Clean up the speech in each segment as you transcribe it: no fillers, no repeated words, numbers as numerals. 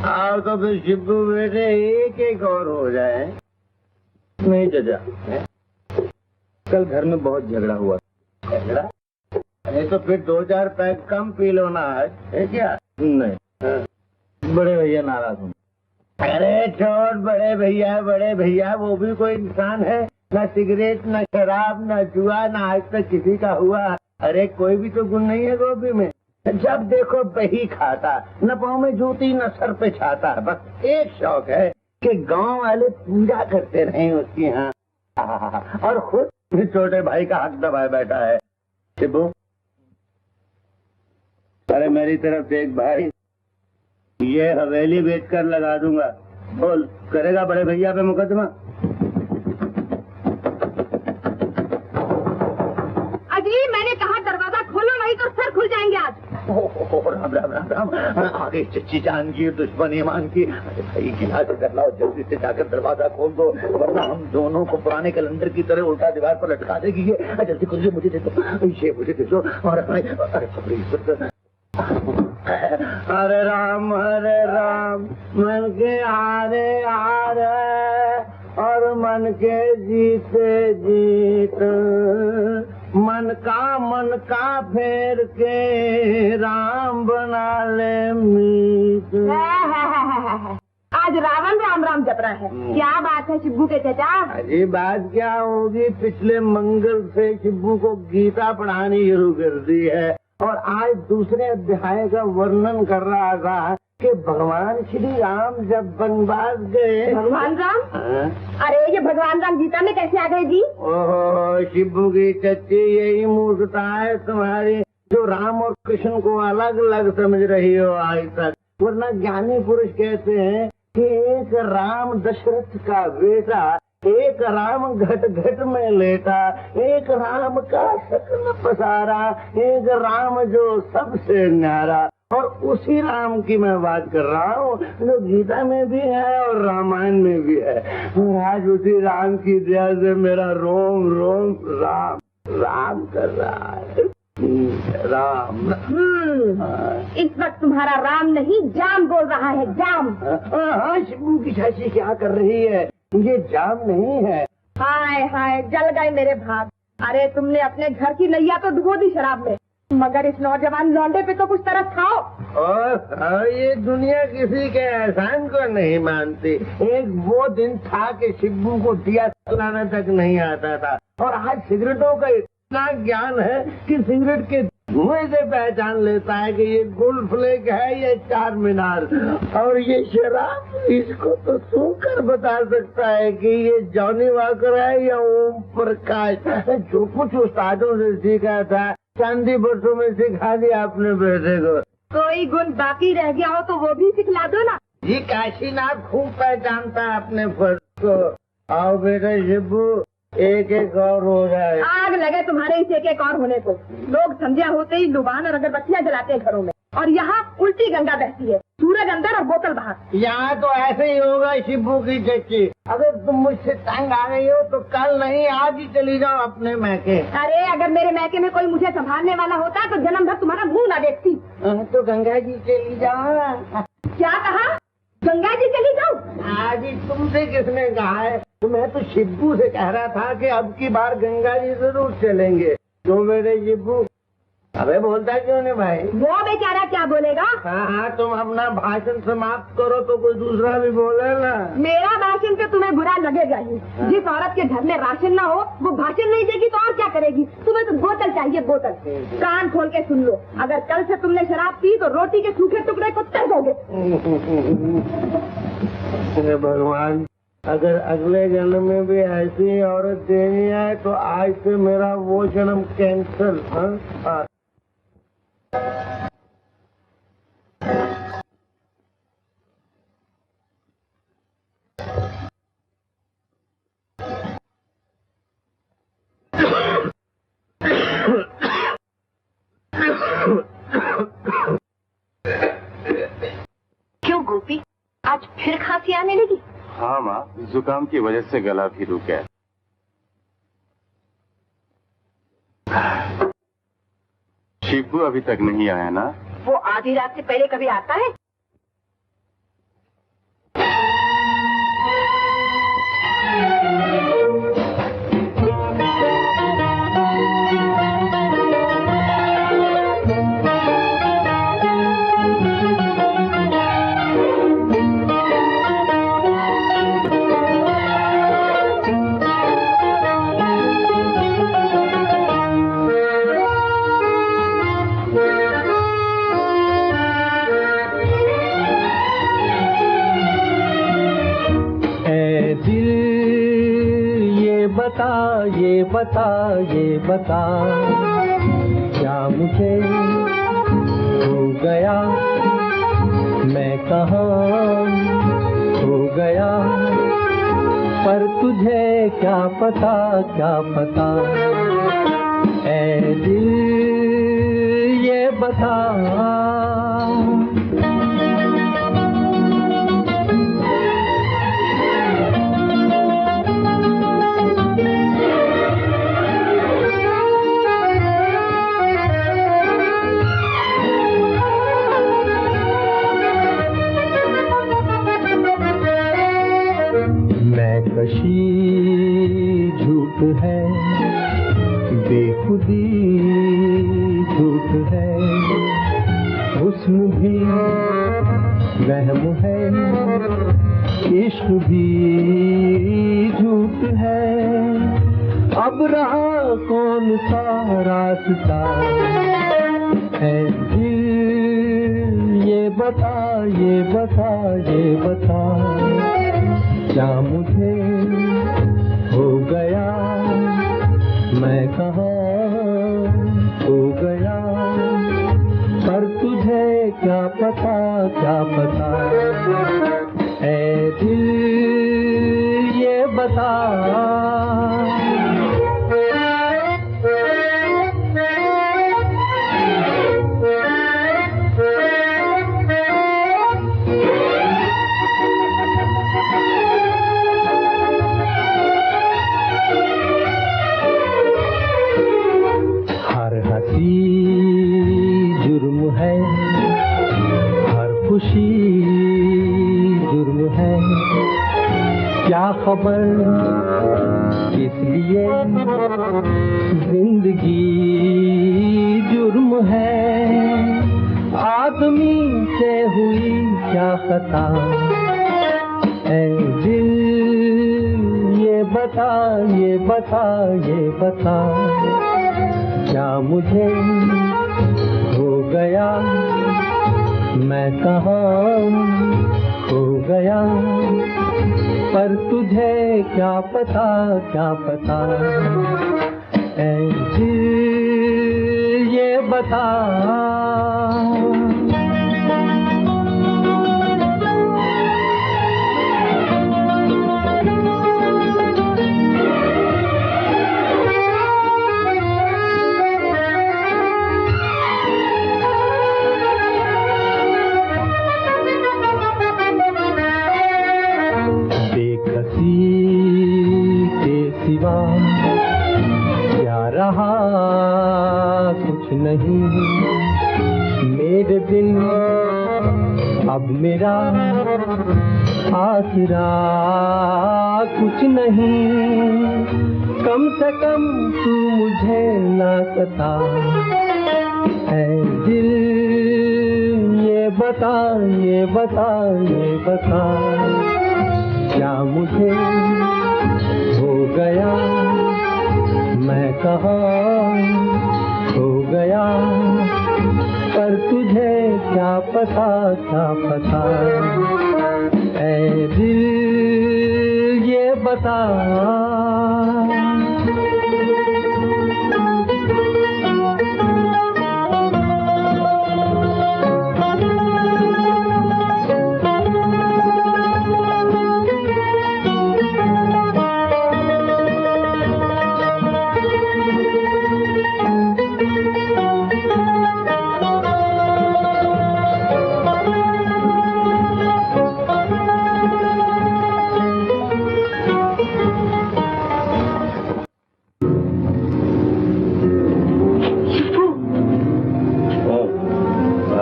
आओ तो फिर शिब्बू बेटे एक एक और हो जाए। नहीं चाचा, कल घर में बहुत झगड़ा हुआ। झगड़ा? नहीं तो फिर 2-4 पैक कम पी लो ना आज, है क्या? नहीं, बड़े भैया नाराज हूँ। अरे छोड़, बड़े भैया वो भी कोई इंसान है। न सिगरेट, न शराब, न जुआ, न आज तक किसी का हुआ। अरे कोई भी तो गुण नहीं है गोभी में। जब देखो वही खाता, न पाँव में जूती न सर पे छाता। बस एक शौक है कि गांव वाले पूजा करते रहे उसकी यहाँ, और खुद छोटे भाई का हक दबाए बैठा है। शिबू, अरे मेरी तरफ देख भाई, ये हवेली बेचकर लगा दूंगा। बोल, करेगा बड़े भैया पे मुकदमा? अजी मैंने कहा दरवाजा खोलो, नहीं तो सर खुल जाएंगे आज। राम राम राम राम। आगे चच्ची जान की दुश्मनी मान की। अरे भाई गिला से कर लाओ, जल्दी से जाकर दरवाजा खोल दो, वरना हम दोनों को पुराने कैलेंडर की तरह उल्टा दीवार पर लटका देगी ये। जल्दी खोलिए, मुझे दे दो ये, मुझे दे दो। और अरे हरे राम मन के हारे हारे और मन के जीते जीत, मन का फेर के राम बना ले मीत। आज रावण राम राम जप रहा है। क्या बात है शिब्बू के चाचा? अरे बात क्या होगी, पिछले मंगल से शिब्बू को गीता पढ़ानी शुरू कर दी है, और आज दूसरे अध्याय का वर्णन कर रहा था कि भगवान श्री राम जब वनवास गए। भगवान राम? अरे ये भगवान राम गीता में कैसे आ गए जी? ओहो शिब्बू की चच्ची, यही मूर्खता है तुम्हारी, जो राम और कृष्ण को अलग अलग समझ रही हो आज तक। वरना ज्ञानी पुरुष कहते हैं कि एक राम दशरथ का बेटा, एक राम घट घट में लेटा, एक राम का सकल पसारा, एक राम जो सबसे न्यारा। और उसी राम की मैं बात कर रहा हूँ जो गीता में भी है और रामायण में भी है। और आज उसी राम की दया से मेरा रोम रोम राम राम कर रहा है। राम। इस वक्त तुम्हारा राम नहीं जाम बोल रहा है, जाम। हाँ शिबू की चाची क्या कर रही है? ये जाम नहीं है। हाय हाय, जल गए मेरे भाग। अरे तुमने अपने घर की नैया तो डुबो दी शराब में, मगर इस नौजवान लौंडे पे तो कुछ तरस खाओ। और ये दुनिया किसी के एहसान को नहीं मानती। एक वो दिन था कि शिब्बू को दिया चलाना तक नहीं आता था, और आज सिगरेटों का इतना ज्ञान है कि सिगरेट के धुएं से पहचान लेता है कि ये गोल्ड फ्लेक है, ये 4 मीनार। और ये शराब, इसको तो सूंघकर बता सकता है कि ये जॉनी वॉकर है या ओम प्रकाश। जो कुछ उस्तादों से सीखा था, चांदी बरसों में सिखा दिया अपने बेटे को। कोई गुण बाकी रह गया हो तो वो भी सिखला दो ना। ये काशीनाथ खूब पहचानता है अपने फर्ज को। आओ बेटा शिब्बू, एक एक और हो जाए। आग लगे तुम्हारे इस एक एक और होने को। लोग संध्या होते ही लुबान और अगरबत्तियां जलाते हैं घरों में, और यहाँ उल्टी गंगा बहती है, सूरज अंदर और बोतल बाहर। यहाँ तो ऐसे ही होगा शिब्बू की चच्ची। अगर तुम मुझसे तंग आ गई हो तो कल नहीं आज ही चली जाओ अपने मैके। अरे अगर मेरे मैके में कोई मुझे संभालने वाला होता तो जन्म भर तुम्हारा मुंह ना देखती। तो गंगा जी चली जाओ। क्या कहा? गंगा जी चली जाओ? आज ही तुमसे किसने कहा है? तो मैं तो शिब्बू से कह रहा था कि अब की बार गंगा जी जरूर चलेंगे। तो मेरे शिब्बू, अबे बोलता क्यों नहीं भाई? वो बेचारा क्या बोलेगा? हाँ, तुम अपना भाषण समाप्त करो तो कोई दूसरा भी बोले ना। मेरा भाषण तो तुम्हें बुरा लगेगा ही। जिस औरत के घर में राशन ना हो वो भाषण नहीं देगी तो और क्या करेगी? तुम्हें तो बोतल चाहिए, बोतल। कान खोल के सुन लो, अगर कल से तुमने शराब पी तो रोटी के सूखे टुकड़े को तल दोगे। भगवान, अगर अगले जन्म में भी ऐसी औरत देनी है तो आज से मेरा वो जन्म कैंसिल। हाँ, क्यों गोपी, आज फिर खांसी आने लगी? हाँ माँ, जुकाम की वजह से गला भी रुक गया। शिब्बू अभी तक नहीं आया ना? वो आधी रात से पहले कभी आता है? ये बता क्या मुझे हो गया, मैं कहाँ हो गया, पर तुझे क्या पता ऐ दिल ये बता। झूठ है, बेखुदी झूठ है, हुस्न भी वहम है, इश्क भी झूठ है, अब रहा कौन सा रास्ता है दिल ये बता क्या मुझे हो गया, मैं कहाँ हो गया, पर तुझे क्या पता ऐ दिल ये बता। जुर्म है, हर खुशी जुर्म है, क्या खबर किस लिए जिंदगी जुर्म है, आदमी से हुई क्या खता ऐ दिल ये बता क्या मुझे हो गया, मैं कहाँ हो गया, पर तुझे क्या पता ऐ दिल ये बता। क्या रहा कुछ नहीं मेरे दिल, अब मेरा आसरा कुछ नहीं, कम से कम तू मुझे ना सता ऐ दिल ये बता क्या मुझे हो गया, मैं कहाँ हो गया, पर तुझे क्या पता ऐ दिल ये बता।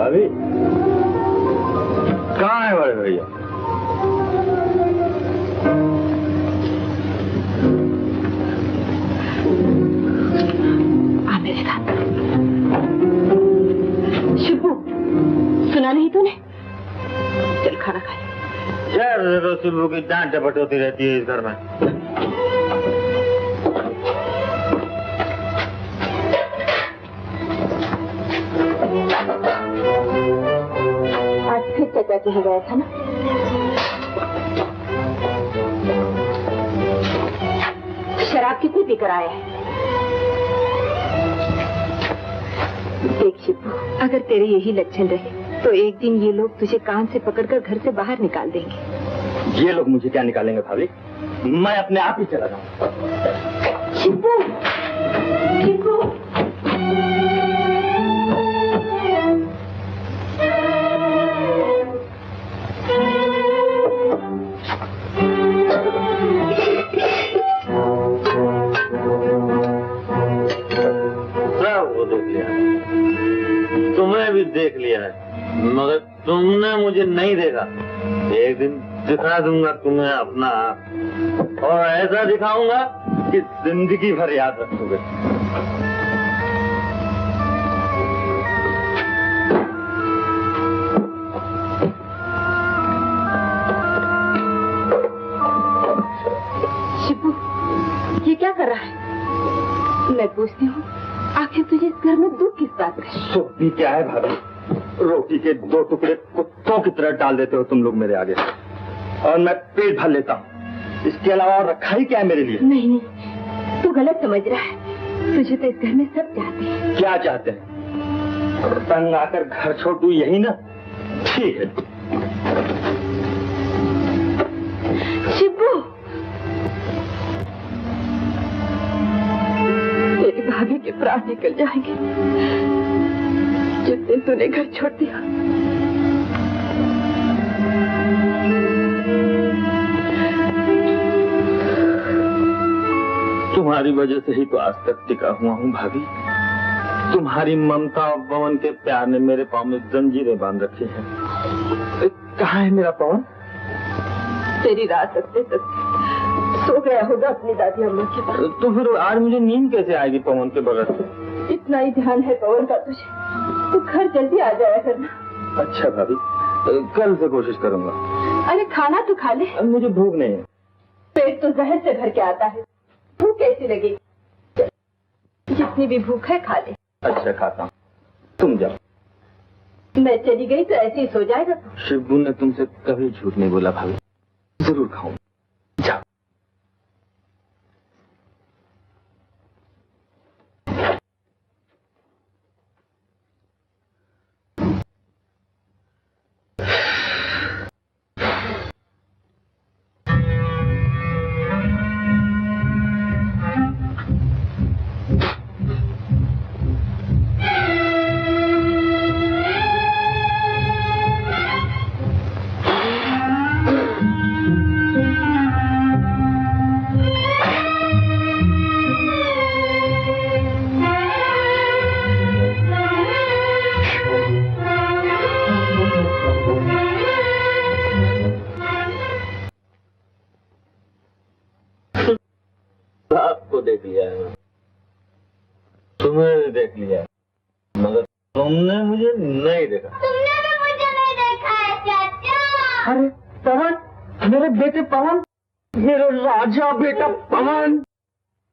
भाभी कहाँ है बड़े भैया? आ मेरे साथ। शिबू, सुना नहीं तूने? चल खाना खा ले। यार शिबू की डांट डपट होती रहती है इस घर में। आज फिर चाचा के यहाँ गया था ना? शराब कितनी पीकर आया है? देख शिबू, अगर तेरे यही लक्षण रहे तो एक दिन ये लोग तुझे कान से पकड़कर घर से बाहर निकाल देंगे। ये लोग मुझे क्या निकालेंगे भाभी? मैं अपने आप ही चला जाऊँ। शिबू, शिबू। तुम्हें भी देख लिया है मगर तुमने मुझे नहीं देखा। एक दिन दिखा दूंगा तुम्हें अपना आप, और ऐसा दिखाऊंगा कि जिंदगी भर याद रखोगे। शिबू, ये क्या कर रहा है? मैं पूछती हूँ, आखिर तुझे इस घर में दुख किस बात का? सुख भी क्या है भाभी? रोटी के 2 टुकड़े कुत्तों की तरह डाल देते हो तुम लोग मेरे आगे, और मैं पेट भर लेता हूँ। इसके अलावा और रखा ही क्या है मेरे लिए? नहीं नहीं, तू गलत समझ रहा है। तुझे तो इस घर में सब चाहते हैं। क्या चाहते हैं? तंग आकर घर छोड़ दूं यही ना? ठीक है। शिबू, तेरी भाभी के प्राण निकल जाएंगे जिस दिन तूने घर छोड़ दिया। तुम्हारी वजह से ही तो आज तक टिका हुआ हूँ भाभी। तुम्हारी ममता और पवन के प्यार ने मेरे पाँव में जंजीरें बांध रखी हैं। कहाँ है मेरा पवन? तेरी रात सकते सकते सो गया होगा अपनी दादी अम्मा के पास। तो फिर आज मुझे नींद कैसे आएगी पवन के बगैर? इतना ही ध्यान है पवन का तुझे, तू घर जल्दी आ जाया करना। अच्छा भाभी, कल से कोशिश करूंगा। अरे खाना तो खा ले। मुझे भूख नहीं है। पेट तो जहर से भर के आता है, भूख कैसी लगेगी? जितनी भी भूख है खा ले। अच्छा खाता हूँ, तुम जाओ। मैं चली गई तो ऐसे ही सो जाएगा तू। शिबू ने तुमसे कभी झूठ नहीं बोला भाभी, जरूर खाऊं। जाओ। आपको देख लिया है, तुम्हें भी देख लिया है, मगर तुमने मुझे नहीं देखा। तुमने भी मुझे नहीं देखा है चाचा। अरे पवन, मेरे बेटे पवन, मेरा राजा बेटा पवन।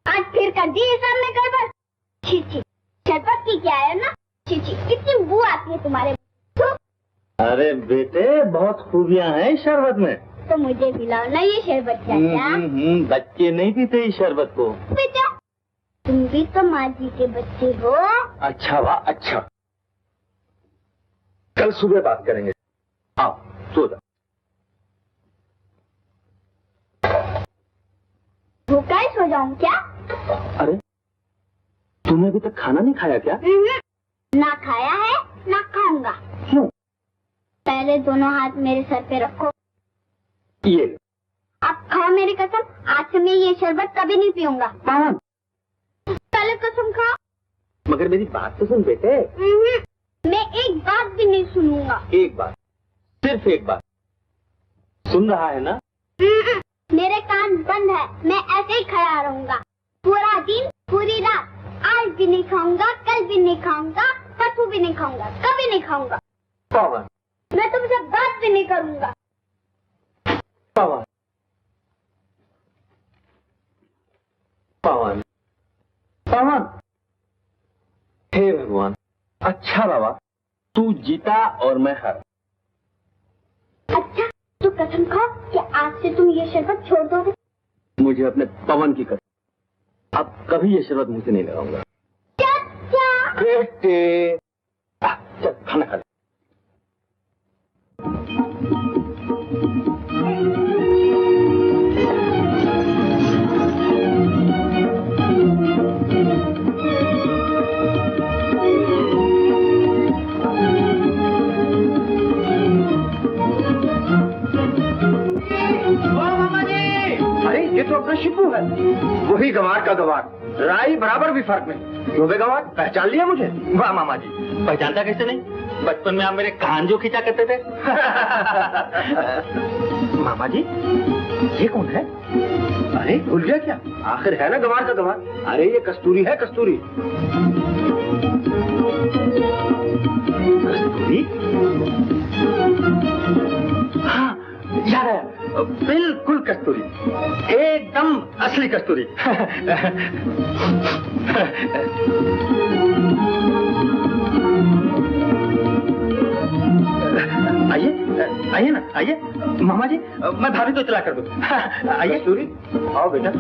आज फिर कर दी सब में गड़बड़। छी छी, शरबत की क्या है ना? छी छी, कितनी बू आती है तुम्हारे। अरे बेटे, बहुत खूबियां हैं शरबत में। तो मुझे पिलाओ ना ये शरबत चाचा। बच्चे नहीं पीते इस शरबत को। बेटा, तुम भी तो माँ जी के बच्चे हो। अच्छा वाह, अच्छा। कल सुबह बात करेंगे। आओ, सो जाओ। भूखा ही सो जाऊं क्या? अरे तुमने अभी तक खाना नहीं खाया क्या? ना खाया है ना खाऊंगा। क्यों? पहले दोनों हाथ मेरे सर पे रखो। ये अब खाओ मेरी कसम, आज से मैं ये शरबत कभी नहीं पीऊंगा। पवन, पहले कसम खाओ। मगर मेरी बात तो सुन बेटे। मैं एक बात भी नहीं देखा। एक बार, सिर्फ एक बार। सुन रहा है ना? मेरे कान बंद है, मैं ऐसे ही खड़ा रहूंगा पूरा दिन पूरी रात। आज भी नहीं खाऊंगा, कल भी नहीं खाऊंगा, परसों भी नहीं खाऊंगा, कभी नहीं खाऊंगा। पवन, मैं तुमसे बात भी नहीं करूंगा। पवन, पवन, पवन। हे भगवान, अच्छा बाबा, तू जीता और मैं हारा। अच्छा, तो कसम खाओ कि आज से तुम ये शरबत छोड़ दोगे। मुझे अपने पवन की कसम, अब कभी ये शरबत मुझे नहीं लगाऊंगा। चाचा। बेटे, चल खाना खा ले। ये तो अपना शिपू है, वही गंवार का गंवार, राई बराबर भी फर्क नहीं। क्यों बे गंवार, पहचान लिया मुझे? वाह मामा जी, पहचानता कैसे नहीं? बचपन में आप मेरे कान जो खींचा करते थे। मामा जी, ये कौन है? अरे भूल गया क्या? आखिर है ना गंवार का गंवार। अरे ये कस्तूरी है, कस्तूरी। कस्तूरी? हाँ, याद आया, बिल्कुल कस्तूरी, एकदम असली कस्तूरी। आइए, आइए ना, आइए। मामा जी, मैं भाभी तो चला कर दूं। आइए कस्तूरी, आओ बेटा।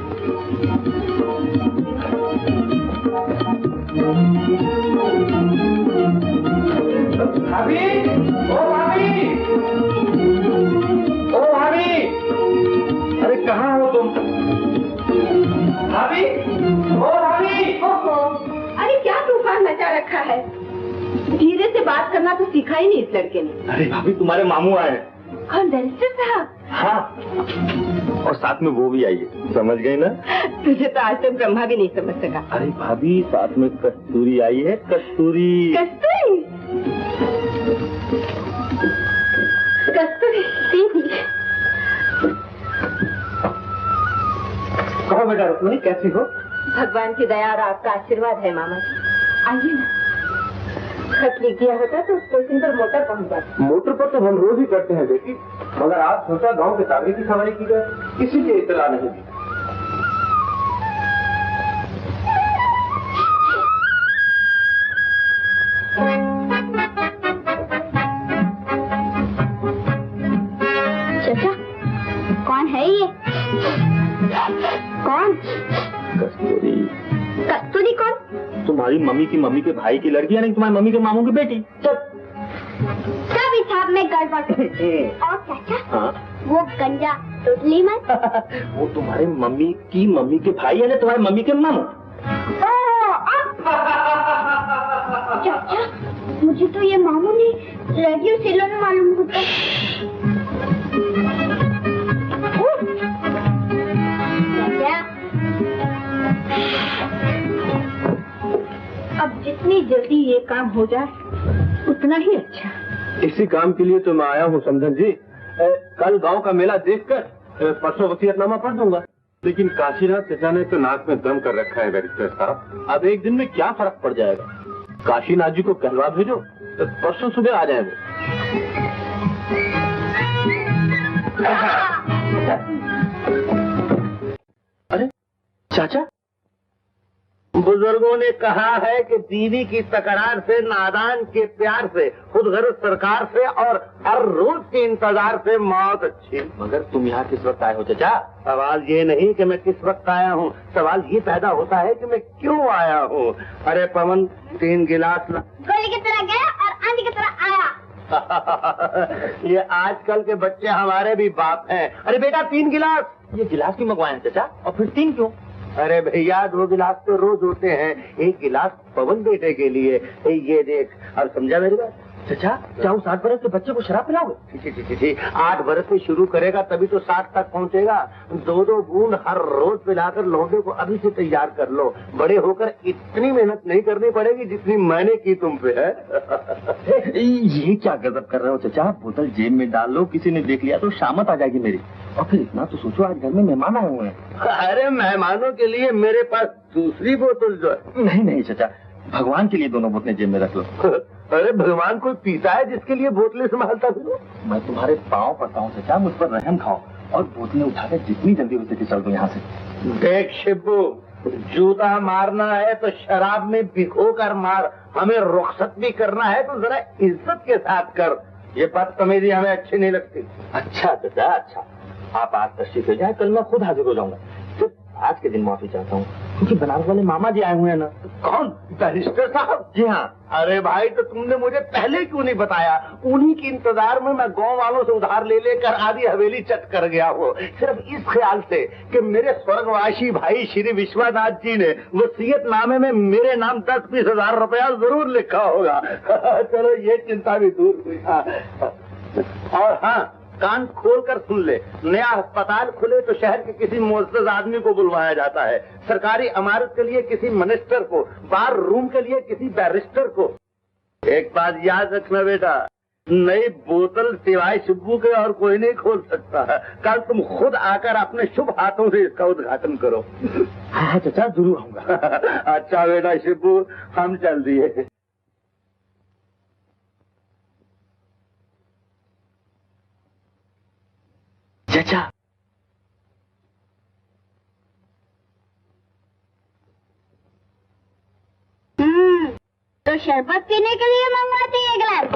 भाभी, ओ भाभी, ओ भाभी, अरे कहाँ हो तुम? भाभी, ओ भाभी। ओहो, अरे क्या तूफान मचा रखा है। धीरे से बात करना तो सीखा ही नहीं इस लड़के ने। अरे भाभी, तुम्हारे मामू आए। कौन, बैरिस्टर साहब? हाँ, और साथ में वो भी आई है, समझ गई ना? तुझे तो आज तक ब्रह्मा भी नहीं समझ सका। अरे भाभी, साथ में कस्तूरी आई है, कस्तूरी। कस्तूरी, कस्तूरी दीदी। कहो बेटा रुक्मिणी, कैसी हो? भगवान की दया और आपका आशीर्वाद है मामा जी। आइए ना, खत लिख दिया होता तो स्टेशन पर मोटर पहुंच जाती। मोटर पर तो हम रोज ही करते हैं बेटी, मगर आज सोचा गांव के तागे की सवारी की जाए, इसीलिए इतला नहीं दी। चाचा, कौन है ये? कौन? कस्तूरी। कस्तूरी कौन? तुम्हारी मम्मी की मम्मी के भाई की लड़की, यानी तुम्हारी मम्मी के मामू की बेटी। सब हिसाब में गड़बड़। और चाचा, हाँ? वो गंजा टोटली मत। वो तुम्हारे मम्मी की मम्मी के भाई, यानी तुम्हारी मम्मी के मामू। चाचा, मुझे तो ये मामू ने रेडियो सेलर में मालूम होता। अब जितनी जल्दी ये काम हो जाए उतना ही अच्छा। इसी काम के लिए तो मैं आया हूँ समझन जी। कल गांव का मेला देखकर परसों वसीयतनामा पढ़ दूंगा। लेकिन काशीनाथ चचा ने तो नाक में दम कर रखा है बैरिस्टर साहब। अब एक दिन में क्या फर्क पड़ जाएगा? काशीनाथ जी को कहलवा भेजो, तो परसों सुबह आ जाएंगे। अरे चाचा, बुजुर्गों ने कहा है कि दीदी की तकरार से, नादान के प्यार से, खुद गर्ज सरकार से और हर रोज के इंतजार से मौत अच्छी। मगर तुम यहाँ किस वक्त आए हो चाचा? सवाल ये नहीं कि मैं किस वक्त आया हूँ, सवाल ये पैदा होता है कि मैं क्यों आया हूँ। अरे पवन, 3 गिलास ला। गोली की तरह गया और आंधी की तरह आया। ये आजकल के बच्चे हमारे भी बाप हैं। अरे बेटा 3 गिलास। ये गिलास क्यों मंगवाए चाचा, और फिर 3 क्यों? अरे भैया 2 गिलास तो रोज होते हैं, 1 गिलास पवन बेटे के लिए। ये देख, और समझा मेरी बात? चाचा क्या उस 8 बरस के बच्चे को शराब पिलाओगे? 8 बरस से शुरू करेगा तभी तो 60 तक पहुंचेगा। 2-2 बूंद हर रोज पिलाकर लौंडे को अभी से तैयार कर लो। बड़े होकर इतनी मेहनत नहीं करनी पड़ेगी जितनी मैंने की तुम पे है। ये क्या गजब कर रहे हो चाचा? बोतल जेब में डाल लो, किसी ने देख लिया तो शामत आ जाएगी मेरी। और फिर इतना तो सोचो, आज घर में मेहमान आए हुए हैं। अरे मेहमानों के लिए मेरे पास दूसरी बोतल जो है। नहीं चाचा, भगवान के लिए दोनों बोतलें जेब में रख लो। अरे भगवान कोई पीता है जिसके लिए बोतलें संभालता फिरो? मैं तुम्हारे पाँव पड़ता हूँ चाचा, मुझ पर रहम खाओ और बोतलें उठाकर जितनी जल्दी हो सके चल दो यहाँ से। देख शिबू, जूता मारना है तो शराब में भिगो कर मार। हमें रुखसत भी करना है तो जरा इज्जत के साथ कर। ये बदतमीजी हमें अच्छी नहीं लगती। अच्छा चाचा, अच्छा आप आज तशरीफ ले जाए, कल मैं खुद हाजिर हो जाऊंगा। सिर्फ आज के दिन माफी चाहता हूँ क्योंकि बनारस वाले मामा जी आए हुए हैं ना। कौन? बैरिस्टर साहब? जी हाँ। अरे भाई, तो तुमने मुझे पहले क्यों नहीं बताया? उन्हीं के इंतजार में मैं गांव वालों से उधार ले लेकर आधी हवेली चट कर गया हूँ, सिर्फ इस ख्याल से कि मेरे स्वर्गवासी भाई श्री विश्वनाथ जी ने वसीयतनामे में मेरे नाम 10-20 हजार रुपया जरूर लिखा होगा। चलो ये चिंता भी दूर हुई। और हाँ, कान खोलकर सुन ले, नया अस्पताल खुले तो शहर के किसी मुअज़्ज़ज़ आदमी को बुलवाया जाता है, सरकारी इमारत के लिए किसी मिनिस्टर को, बार रूम के लिए किसी बैरिस्टर को। एक बात याद रखना बेटा, नई बोतल सिवाय शिब्बू के और कोई नहीं खोल सकता। कल तुम खुद आकर अपने शुभ हाथों से इसका उद्घाटन करो। हाँ चाचा, जरूर आऊंगा। अच्छा बेटा शिब्बू, हम चल दिए। चाचा तो शरबत पीने के लिए मंगवाती है गिलास।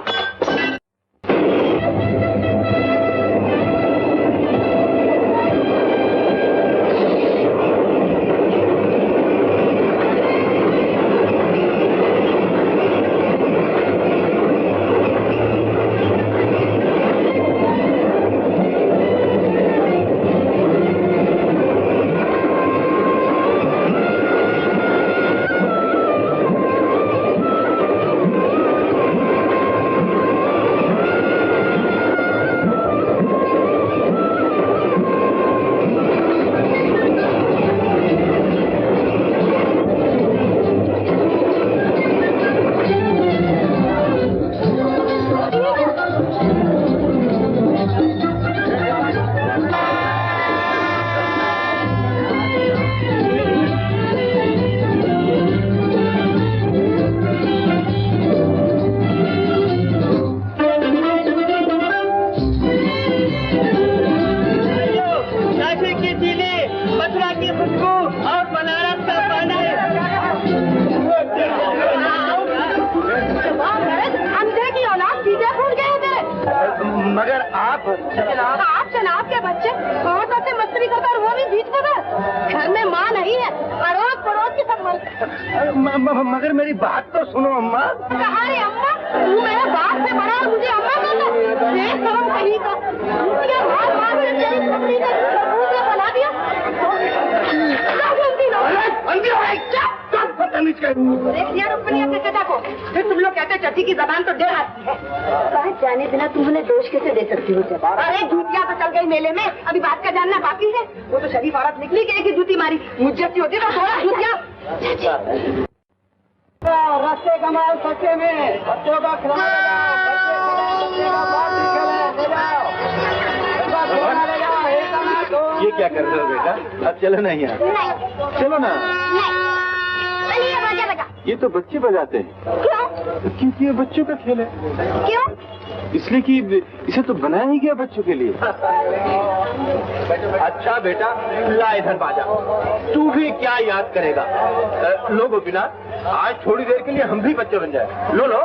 मगर आप जनाब के बच्चे बहुत से मस्ती करता और वो भी बीच में। घर में माँ नहीं है, अड़ोस पड़ोस की सब। मगर मेरी बात तो सुनो अम्मा। कहा रे अम्मा, तू मेरे बाप से बड़ा और मुझे अम्मा कहता है? शर्म कहीं का मार मार के तेरी पत्नी का मुंह से बना दिया। फिर तुम लोग कहते चची की जबान तो डेढ़ आती है। कहा जाने बिना तुम उन्हें दोष कैसे दे सकती हो? अरे जूतियाँ तो चल गई मेले में, अभी बात का जानना बाकी है। वो तो शरीफ औरत निकली कि एक ही जूती मारी, मुझ जैसी होती तो थोड़ा जूतियाँ। रास्ते कमाल सच्चे में बच्चों का ये क्या कर रहे हो बेटा? अब चलो ना यहाँ। चलो ना। चलिए बाजा बजा। ये तो बच्चे बजाते हैं। क्यों? क्योंकि ये बच्चों का खेल है। क्यों? इसलिए कि इसे तो बनाया ही गया बच्चों के लिए। अच्छा बेटा, ला इधर बाजा। तू भी क्या याद करेगा? लो गोपीनाथ, आज थोड़ी देर के लिए हम भी बच्चे बन जाए। लो लो।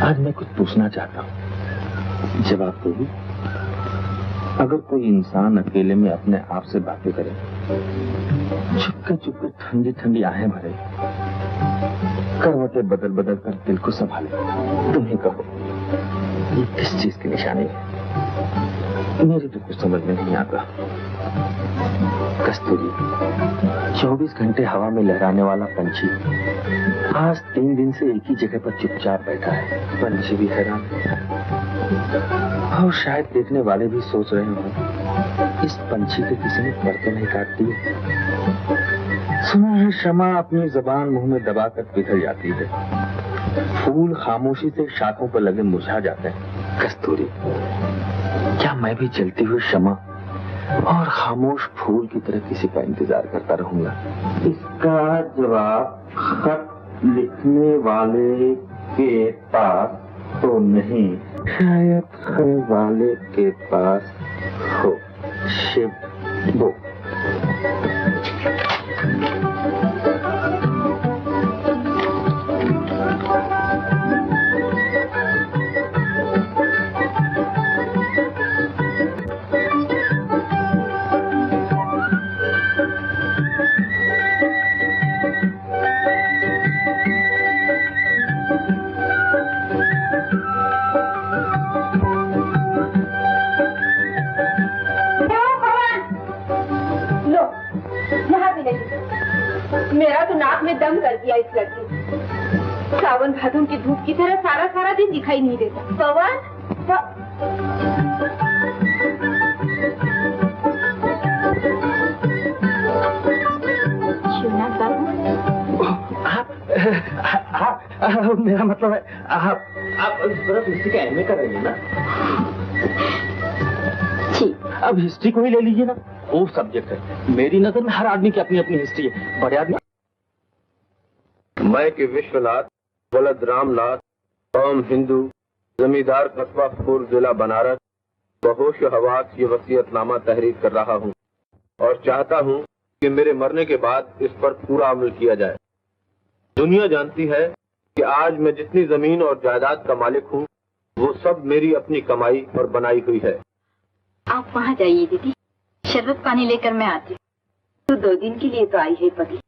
आज मैं कुछ पूछना चाहता हूँ, जवाब दोगी? अगर कोई इंसान अकेले में अपने आप से बातें करे, चुपके चुपके ठंडी ठंडी आहें भरे, करवटें बदल बदल कर दिल को संभाले, तुम ही कहो ये किस चीज की निशानी है? मेरी तो कुछ समझ में नहीं आता। कस्तूरी, 24 घंटे हवा में लहराने वाला पंछी आज 3 दिन से एक ही जगह पर चुपचाप बैठा है। पंछी भी हैरान है और शायद देखने वाले भी सोच रहे हों इस पंछी को किसी ने पर तो नहीं काट दिया। सुना है क्षमा अपनी जबान मुंह में दबाकर पिघल जाती है, फूल खामोशी से शाखों पर लगे मुरझा जाते हैं। कस्तूरी, क्या मैं भी जलती हुई क्षमा और खामोश फूल की तरह किसी का इंतजार करता रहूंगा? इसका जवाब खत लिखने वाले के पास तो नहीं, शायद घर वाले के पास हो। शिबू। मेरा तो नाक में दम कर दिया इस लड़की। सावन भादों की धूप की तरह सारा सारा दिन दिखाई नहीं देता। पवन, शिवनाथ बाबू, आप मेरा मतलब है आप सिर्फ हिस्ट्री का एमए कर रही है ना? जी। अब हिस्ट्री को ही ले लीजिए ना, वो सब्जेक्ट है। मेरी नजर में हर आदमी की अपनी अपनी हिस्ट्री है। बड़े आदमी मैं कि विश्वनाथ वलद रामनाथ, कौम हिंदू, जमींदार कस्बा फूर जिला बनारस, बहोश हवास ये वसीयतनामा तहरीर कर रहा हूँ और चाहता हूँ कि मेरे मरने के बाद इस पर पूरा अमल किया जाए। दुनिया जानती है कि आज मैं जितनी जमीन और जायदाद का मालिक हूँ वो सब मेरी अपनी कमाई और बनाई हुई है। आप वहाँ जाइए दीदी, शरबत पानी लेकर मैं आती हूँ। तो 2 दिन के लिए तो आई है पति।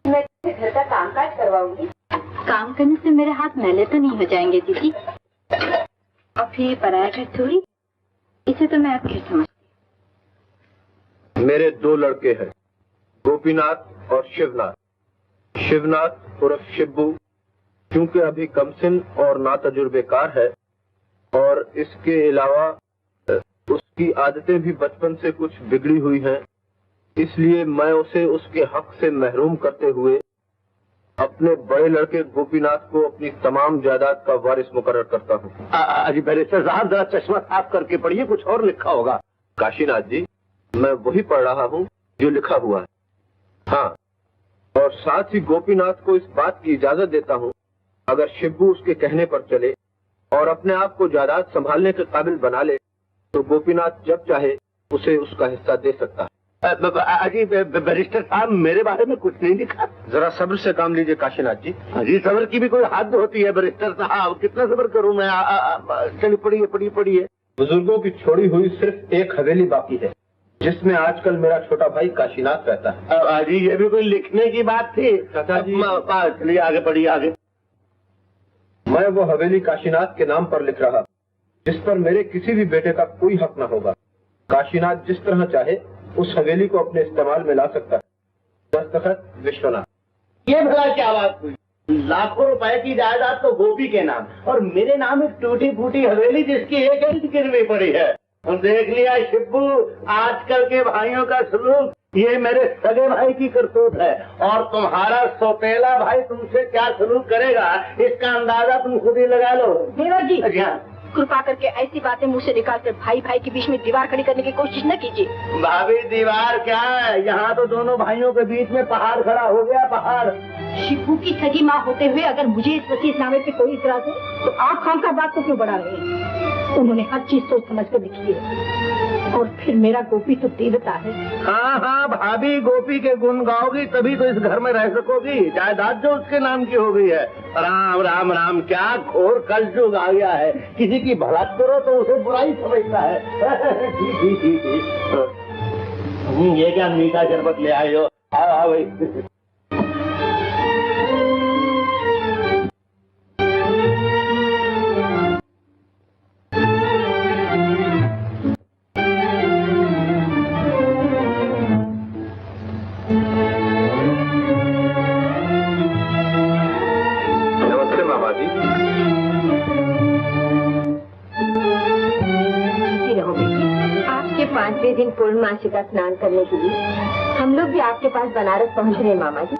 मैं घर का काम काज करवाऊंगी। काम करने से मेरे हाथ मैले तो नहीं हो जाएंगे दीदी? और फिर ये पराया घर थोड़ी, इसे तो मैं अब क्या समझती। मेरे 2 लड़के हैं, गोपीनाथ और शिवनाथ। शिवनाथ उर्फ शिब्बू क्योंकि अभी कमसिन और नातजुर्बेकार है और इसके अलावा उसकी आदतें भी बचपन से कुछ बिगड़ी हुई हैं, इसलिए मैं उसे उसके हक से महरूम करते हुए अपने बड़े लड़के गोपीनाथ को अपनी तमाम जायदाद का वारिस मुकर्रर करता हूँ। अजी बैरिस्टर साहब जरा चश्मा साफ करके पढ़िए, कुछ और लिखा होगा। काशीनाथ जी, मैं वही पढ़ रहा हूँ जो लिखा हुआ है। हाँ, और साथ ही गोपीनाथ को इस बात की इजाजत देता हूँ अगर शिब्बू उसके कहने पर चले और अपने आप को जायदाद संभालने के काबिल बना ले तो गोपीनाथ जब चाहे उसे उसका हिस्सा दे सकता है। अजी बैरिस्टर साहब, मेरे बारे में कुछ नहीं लिखा। जरा सब्र से काम लीजिए काशीनाथ जी। अजी सब्र की भी कोई हद होती है बैरिस्टर साहब, कितना सब्र करूं मैं। चलिए पढ़िए पढ़िए। बुजुर्गों की छोड़ी हुई सिर्फ एक हवेली बाकी है, जिसमें आजकल मेरा छोटा भाई काशीनाथ रहता है। अजी ये भी कोई लिखने की बात थी? चाचा जी। चलिए आगे पढ़िए आगे। मैं वो हवेली काशीनाथ के नाम पर लिख रहा, जिस पर मेरे किसी भी बेटे का कोई हक न होगा। काशीनाथ जिस तरह चाहे उस हवेली को अपने इस्तेमाल में ला सकता है। दस्तखत विश्वनाथ। ये भला क्या बात हुई? लाखों रुपए की जायदाद तो गोपी के नाम, और मेरे नाम एक टूटी फूटी हवेली जिसकी एक इंच गिरवी पड़ी है। और देख लिया शिब्बू, आजकल के भाइयों का सलूक, ये मेरे सगे भाई की करतूत है। और तुम्हारा सौतेला भाई तुमसे क्या सलूक करेगा, इसका अंदाजा तुम खुद ही लगा लो। देवर जी, अच्छा, कृपा करके ऐसी बातें मुंह से निकाल कर भाई भाई के बीच में दीवार खड़ी करने की कोशिश न कीजिए। भाभी दीवार क्या है, यहाँ तो दोनों भाइयों के बीच में पहाड़ खड़ा हो गया, पहाड़। शिबू की सगी माँ होते हुए अगर मुझे इस वसीयतनामे पे कोई इतराज है तो आप खामखा बात को क्यों बढ़ा रहे हैं? उन्होंने हर चीज सोच समझ कर लिखी है। और फिर मेरा गोपी तो देवता है। हाँ हाँ भाभी, गोपी के गुण गाओगी तभी तो इस घर में रह सकोगी। जायदाद जो उसके नाम की हो गई है। राम राम राम, क्या घोर कलयुग आ गया है। किसी की भलाई करो तो उसे बुराई समझता है। ठीक। ये क्या मीठा शरबत ले आए हो? आओ भाई। पांचवें दिन पूर्णमासी का स्नान करने के लिए हम लोग भी आपके पास बनारस पहुंच रहे हैं मामा जी।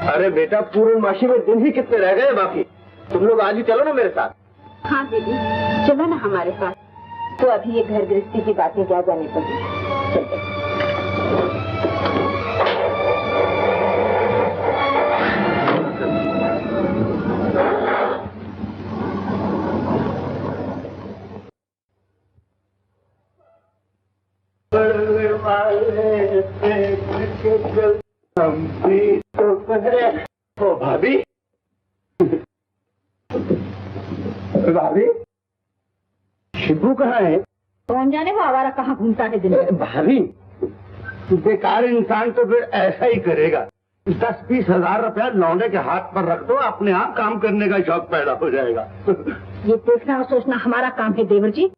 अरे बेटा, पूर्णमासी में दिन ही कितने रह गए बाकी। तुम लोग आज ही चलो ना मेरे साथ। हाँ दीदी, चलो ना हमारे साथ। तो अभी ये घर गृहस्थी की बातें क्या जाने पड़ी। चलते। ओ भाभी, भाभी, शिबू कहाँ है? कौन जाने वो आवारा कहाँ घूमता है दिन भर। भाभी, बेकार इंसान तो फिर ऐसा ही करेगा। 10-20 हजार रुपया लौंडे के हाथ पर रख दो, अपने आप काम करने का शौक पैदा हो जाएगा। ये देखना और सोचना हमारा काम है देवर जी।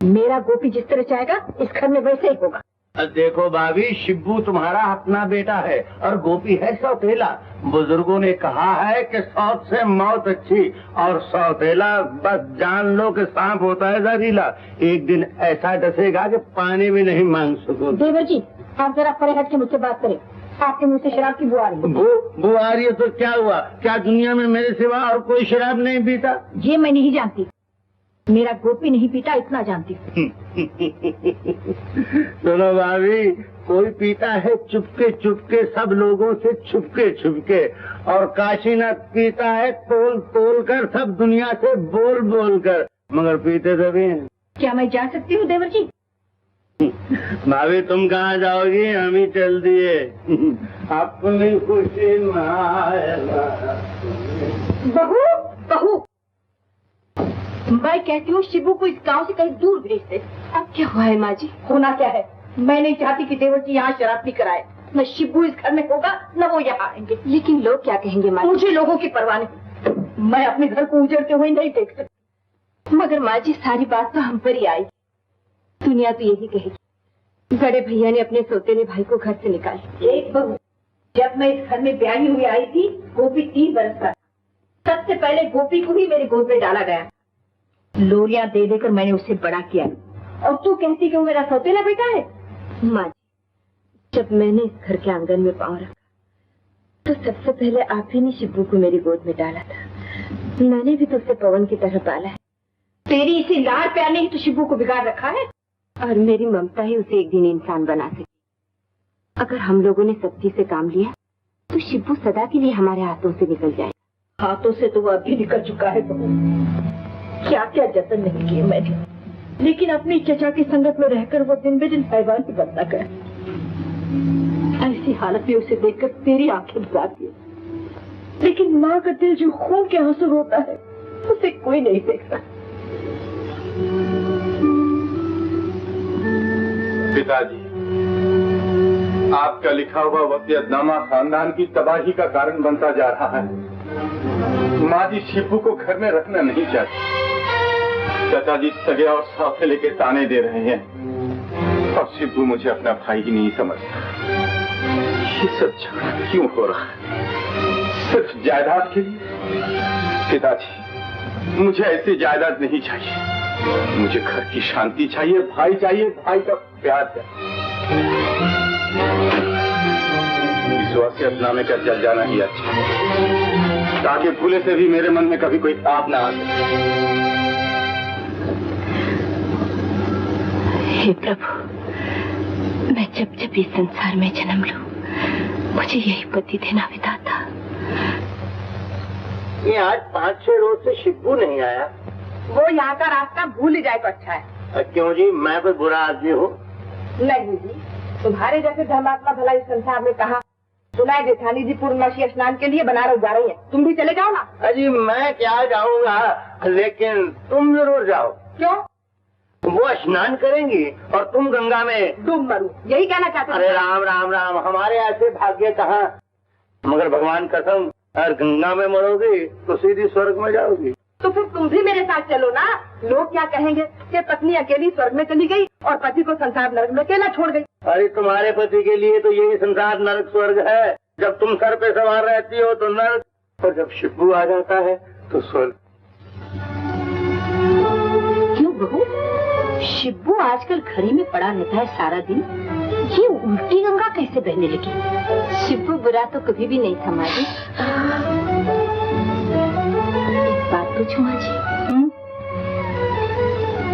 मेरा गोपी जिस तरह चाहेगा इस घर में वैसे ही होगा। देखो भाभी, शिब्बू तुम्हारा अपना बेटा है और गोपी है सौतेला। बुजुर्गों ने कहा है कि सौत से मौत अच्छी, और सौतेला बस जान लो कि सांप होता है जहरीला। एक दिन ऐसा डसेगा कि पानी भी नहीं मांग सको। देवर जी, आप जरा परे हट के मुझसे बात करें। आपके मुंह से शराब की बू आ रही है। बू आ रही है तो क्या हुआ? क्या दुनिया में मेरे सिवा और कोई शराब नहीं पीता? ये मैं नहीं जानती, मेरा गोपी नहीं पीता, इतना जानती हूँ। सुनो भाभी, कोई पीता है चुपके चुपके, सब लोगों से छुपके, और काशीनाथ पीता है तोल कर, सब दुनिया से बोल कर, मगर पीते सभी हैं। क्या मैं जा सकती हूँ देवर जी? भाभी तुम कहाँ जाओगी? हम ही चल दिए। अपनी खुशी बहू, मैं कहती हूँ शिबू को इस गांव से कहीं दूर भेज दे। अब क्या हुआ है माँ जी? होना क्या है? मैं नहीं चाहती कि देवर जी यहाँ शराब पी कराए। न शिबू इस घर में होगा न वो यहाँ आएंगे। लेकिन लोग क्या कहेंगे माँ? मुझे लोगों की परवाह नहीं। मैं अपने घर को उजड़ते हुए नहीं देख सकती। मगर माँ जी, सारी बात तो हम पर ही आई। दुनिया तो यही कहेगी बड़े भैया ने अपने सौतेले भाई को घर से निकाल। एक बहू, जब मैं इस घर में ब्याही हुई आई थी, गोपी 3 बरस का। सबसे पहले गोपी को ही मेरे गोद में डाला गया। लोरियां दे देकर मैंने उसे बड़ा किया, और तू कहती कि वो मेरा सौतेला बेटा है? माँ जी, जब मैंने इस घर के आंगन में पांव रखा तो सबसे पहले आप ही ने शिबू को मेरी गोद में डाला था। मैंने भी तो उसे पवन की तरह पाला है। तेरी इसी लाड़ प्यार ने ही तो शिबू को बिगाड़ रखा है, और मेरी ममता ही उसे एक दिन इंसान बना सकी। अगर हम लोगों ने सख्ती से काम लिया तो शिबू सदा के लिए हमारे हाथों से निकल जाए। हाथों से तो वो अभी निकल चुका है बहू। क्या क्या जतन नहीं किए मैंने, लेकिन अपनी चचा की संगत में रहकर वो दिन ब दिन हैवान ही बनता गया। ऐसी हालत में उसे देखकर तेरी आंखें भर आती है, लेकिन माँ का दिल जो खून के आंसू रोता है उसे कोई नहीं देख सकता। पिताजी, आपका लिखा हुआ वसीयतनामा खानदान की तबाही का कारण बनता जा रहा है। माँ जी शिबू को घर में रखना नहीं चाहती। चाचा जी सगे और सौतेले के ताने दे रहे हैं और शिबू मुझे अपना भाई ही नहीं समझता। ये सब झगड़ा क्यों हो रहा है? सिर्फ जायदाद के लिए? पिताजी, मुझे ऐसी जायदाद नहीं चाहिए। मुझे घर की शांति चाहिए, भाई का प्यार चाहिए। इस वसीयतनामे का जल जाना ही अच्छा, ताकि भूले से भी मेरे मन में कभी कोई ताप ना आ सके। हे प्रभु, मैं जब जब इस संसार में जन्म लूं, मुझे यही पति देना विधाता। ये आज 5-6 रोज से शिब्बू नहीं आया। वो यहाँ का रास्ता भूल ही जाए तो अच्छा है। क्यों जी, मैं कोई बुरा आदमी हूँ? नहीं जी, तुम्हारे जैसे धर्मात्मा भला इस संसार में कहा। सुना है जेठानी जी पूर्णमासी स्नान के लिए बनारस जा रही है, तुम भी चले जाओ ना। अजी मैं क्या जाऊंगा, लेकिन तुम जरूर जाओ। क्यों? वो स्नान करेंगी और तुम गंगा में डूब मरो, यही कहना चाहते हो? अरे राम राम राम, हमारे ऐसे भाग्य कहाँ। मगर भगवान कसम, अगर गंगा में मरोगी तो सीधी स्वर्ग में जाओगी। तो फिर तुम भी मेरे साथ चलो ना। लोग क्या कहेंगे कि पत्नी अकेली स्वर्ग में चली गई और पति को संसार नरक में अकेला छोड़ गई। अरे तुम्हारे पति के लिए तो यही संसार नरक स्वर्ग है। जब तुम सर पे सवार रहती हो तो नरक, और जब शिब्बू आ जाता है तो स्वर्ग। क्यों बहू, शिब्बू आजकल घड़ी में पड़ा रहता है सारा दिन, ये उल्टी गंगा कैसे बहने लगी? शिब्बू बुरा तो कभी भी नहीं था माँ जी। एक बात पूछूं माँ जी,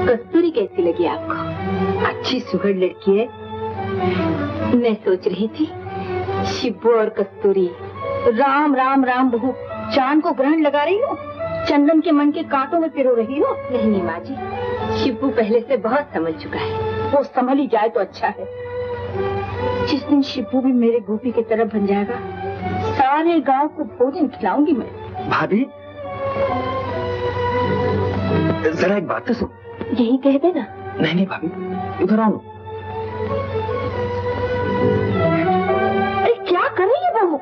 कस्तूरी कैसी लगी आपको? अच्छी सुघड़ लड़की है। मैं सोच रही थी शिब्बू और कस्तूरी राम राम राम बहू चांद को ग्रहण लगा रही हो, चंदन के मन के कांटों में पिरो रही हो। नहीं नहीं माँ जी, शिब्बू पहले से बहुत समझ चुका है। वो संभल ही जाए तो अच्छा है। जिस दिन शिब्बू भी मेरे गोपी की तरफ बन जाएगा, सारे गांव को भोजन खिलाऊंगी मैं। भाभी, जरा एक बात तो सुन। यही कह देना। नहीं नहीं भाभी, उधर आओ। अरे क्या कर रही है बहू?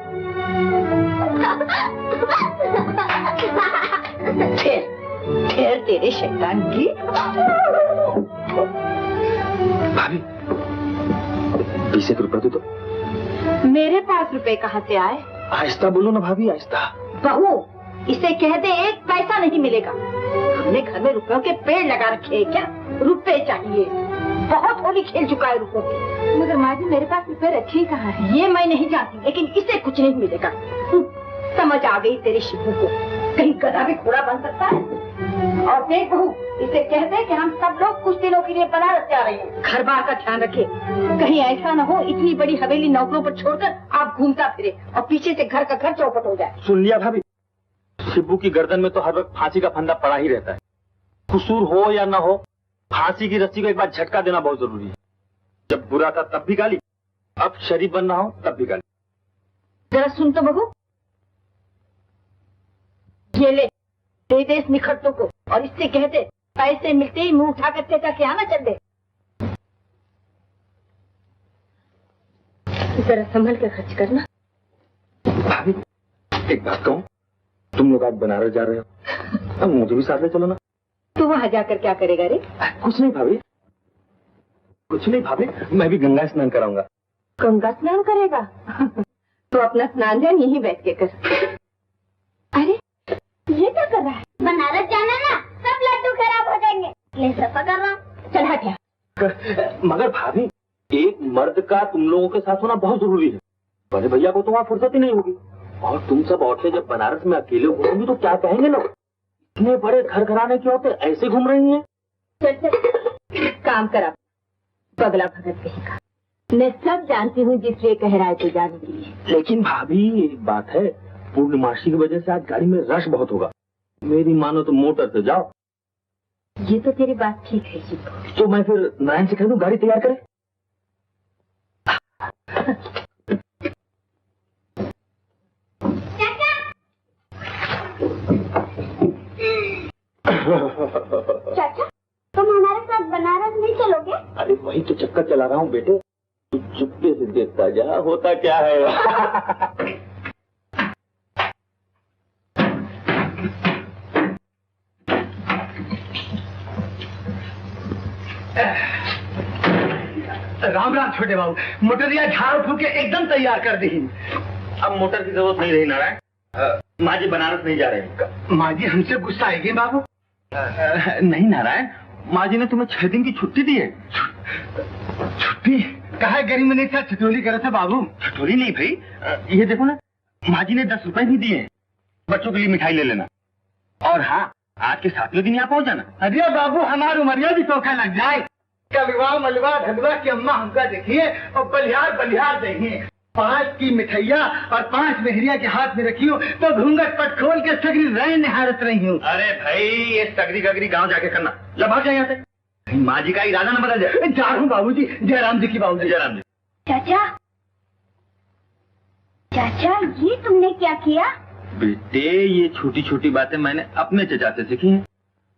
ठेर तेरे शैतान की। भाभी, 20 रुपए दो तो। मेरे पास रुपए कहाँ से आए? आहिस्ता बोलो ना भाभी, आहिस्ता। बहू, इसे कह दे 1 पैसा नहीं मिलेगा। हमने घर में रुपयों के पेड़ लगा रखे हैं क्या? रुपए चाहिए, बहुत होली खेल चुका है रुपयों की। मगर माँ जी मेरे पास रुपए रखे ही कहाँ है? ये मैं नहीं जानती, लेकिन इसे कुछ नहीं मिलेगा। समझ आ गई तेरे शिबू को, कहीं गधा भी घोड़ा बन सकता है। और देख बहू, इसे कह दे कि हम सब लोग कुछ दिनों के लिए बनारस जा रहे हैं। घर बार का ध्यान रखे, कहीं ऐसा न हो इतनी बड़ी हवेली नौकरों पर छोड़कर आप घूमता फिरे और पीछे से घर का घर चौपट हो जाए। सुन लिया भाभी, शिब्बू की गर्दन में तो हर वक्त फांसी का फंदा पड़ा ही रहता है। कसूर हो या ना हो, फांसी की रस्सी को एक बार झटका देना बहुत जरूरी है। जब बुरा था तब भी गाली, अब शरीफ बनना हो तब भी गाली। जरा सुन तो बहू, ये ले, दे दे इस निखट्टों को और इससे कह दे पैसे मिलते ही मुंह उठा कर चाचा के आना चल दे। जरा संभल कर खर्च करना। भाभी, एक बात कहूँ, तुम लोग आज बनारस जा रहे हो, अब मुझे भी साथ ले चलो ना। तू वहां जाकर क्या करेगा रे? कुछ नहीं भाभी, कुछ नहीं भाभी, मैं भी गंगा स्नान कराऊंगा। गंगा स्नान करेगा? तो अपना स्नान ध्यान यहीं बैठ के कर। अरे ये क्या कर रहा है? बनारस जाना ना, सब लड्डू खराब हो जाएंगे, ले सफा कर रहा हूँ। चल हट यहाँ। मगर भाभी, एक मर्द का तुम लोगों के साथ होना बहुत जरूरी है। बड़े भैया को तो वहाँ फुर्सत ही नहीं होगी, और तुम सब औरतें जब बनारस में अकेले घूमेंगी तो क्या कहेंगे लोग? इतने बड़े घर घराने की औरतें ऐसे घूम रही हैं। चल चल काम करा, पगला भगत कहेगा। मैं सब जानती हूँ जिसलिए कह रहा है तू जाने के लिए। लेकिन भाभी एक बात है, पूर्णमासी की वजह से आज गाड़ी में रश बहुत होगा। मेरी मानो तो मोटर से जाओ। ये तो तेरी बात ठीक है शिबू। तो मैं फिर नारायण से कह दूं गाड़ी तैयार करे। चाचा, तुम हमारे साथ बनारस नहीं चलोगे? अरे वही तो चक्कर चला रहा हूँ बेटे, तू चुपके से देखता जा होता क्या है। राम राम छोटे बाबू, मोटरिया झाड़ फूक के एकदम तैयार कर दी। अब मोटर की जरूरत नहीं रही नारायण, माँ जी बनारस नहीं जा रहे। माँ जी हमसे गुस्सा आएगी बाबू? नहीं नारायण, माँ जी ने तुम्हें 6 दिन की छुट्टी दी है। छुट्टी कहा गरीब ने क्या छटोली करे थे बाबू? छठोरी नहीं भाई, ये देखो ना, माँ जी ने 10 रुपए भी दिए हैं, बच्चों के लिए मिठाई ले लेना। और हाँ, आज के 7वें दिन यहाँ पहुँच जाना। अरे बाबू हमारी उमरिया भी चौका लग जाए। कलवा मलवा ढलवा की अम्मा हमका देखिए और बलिहार बलिहार देखिए। 5 की मिठाइया और 5 मेहरिया के हाथ में रखी हो तो घूंघट पट खोल के सगरी रह निहारत रही हूँ। अरे भाई, ये सगरी गगरी गांव जाके करना, जब भाग जाए यहाँ से। माँ जी का इरादा न बदल जाए। जा रहा हूँ बाबूजी, जयराम जी की बाबूजी। जयराम जी। चाचा, चाचा ये तुमने क्या किया? बेटे, ये छोटी छोटी बातें मैंने अपने चचा से सीखी हैं।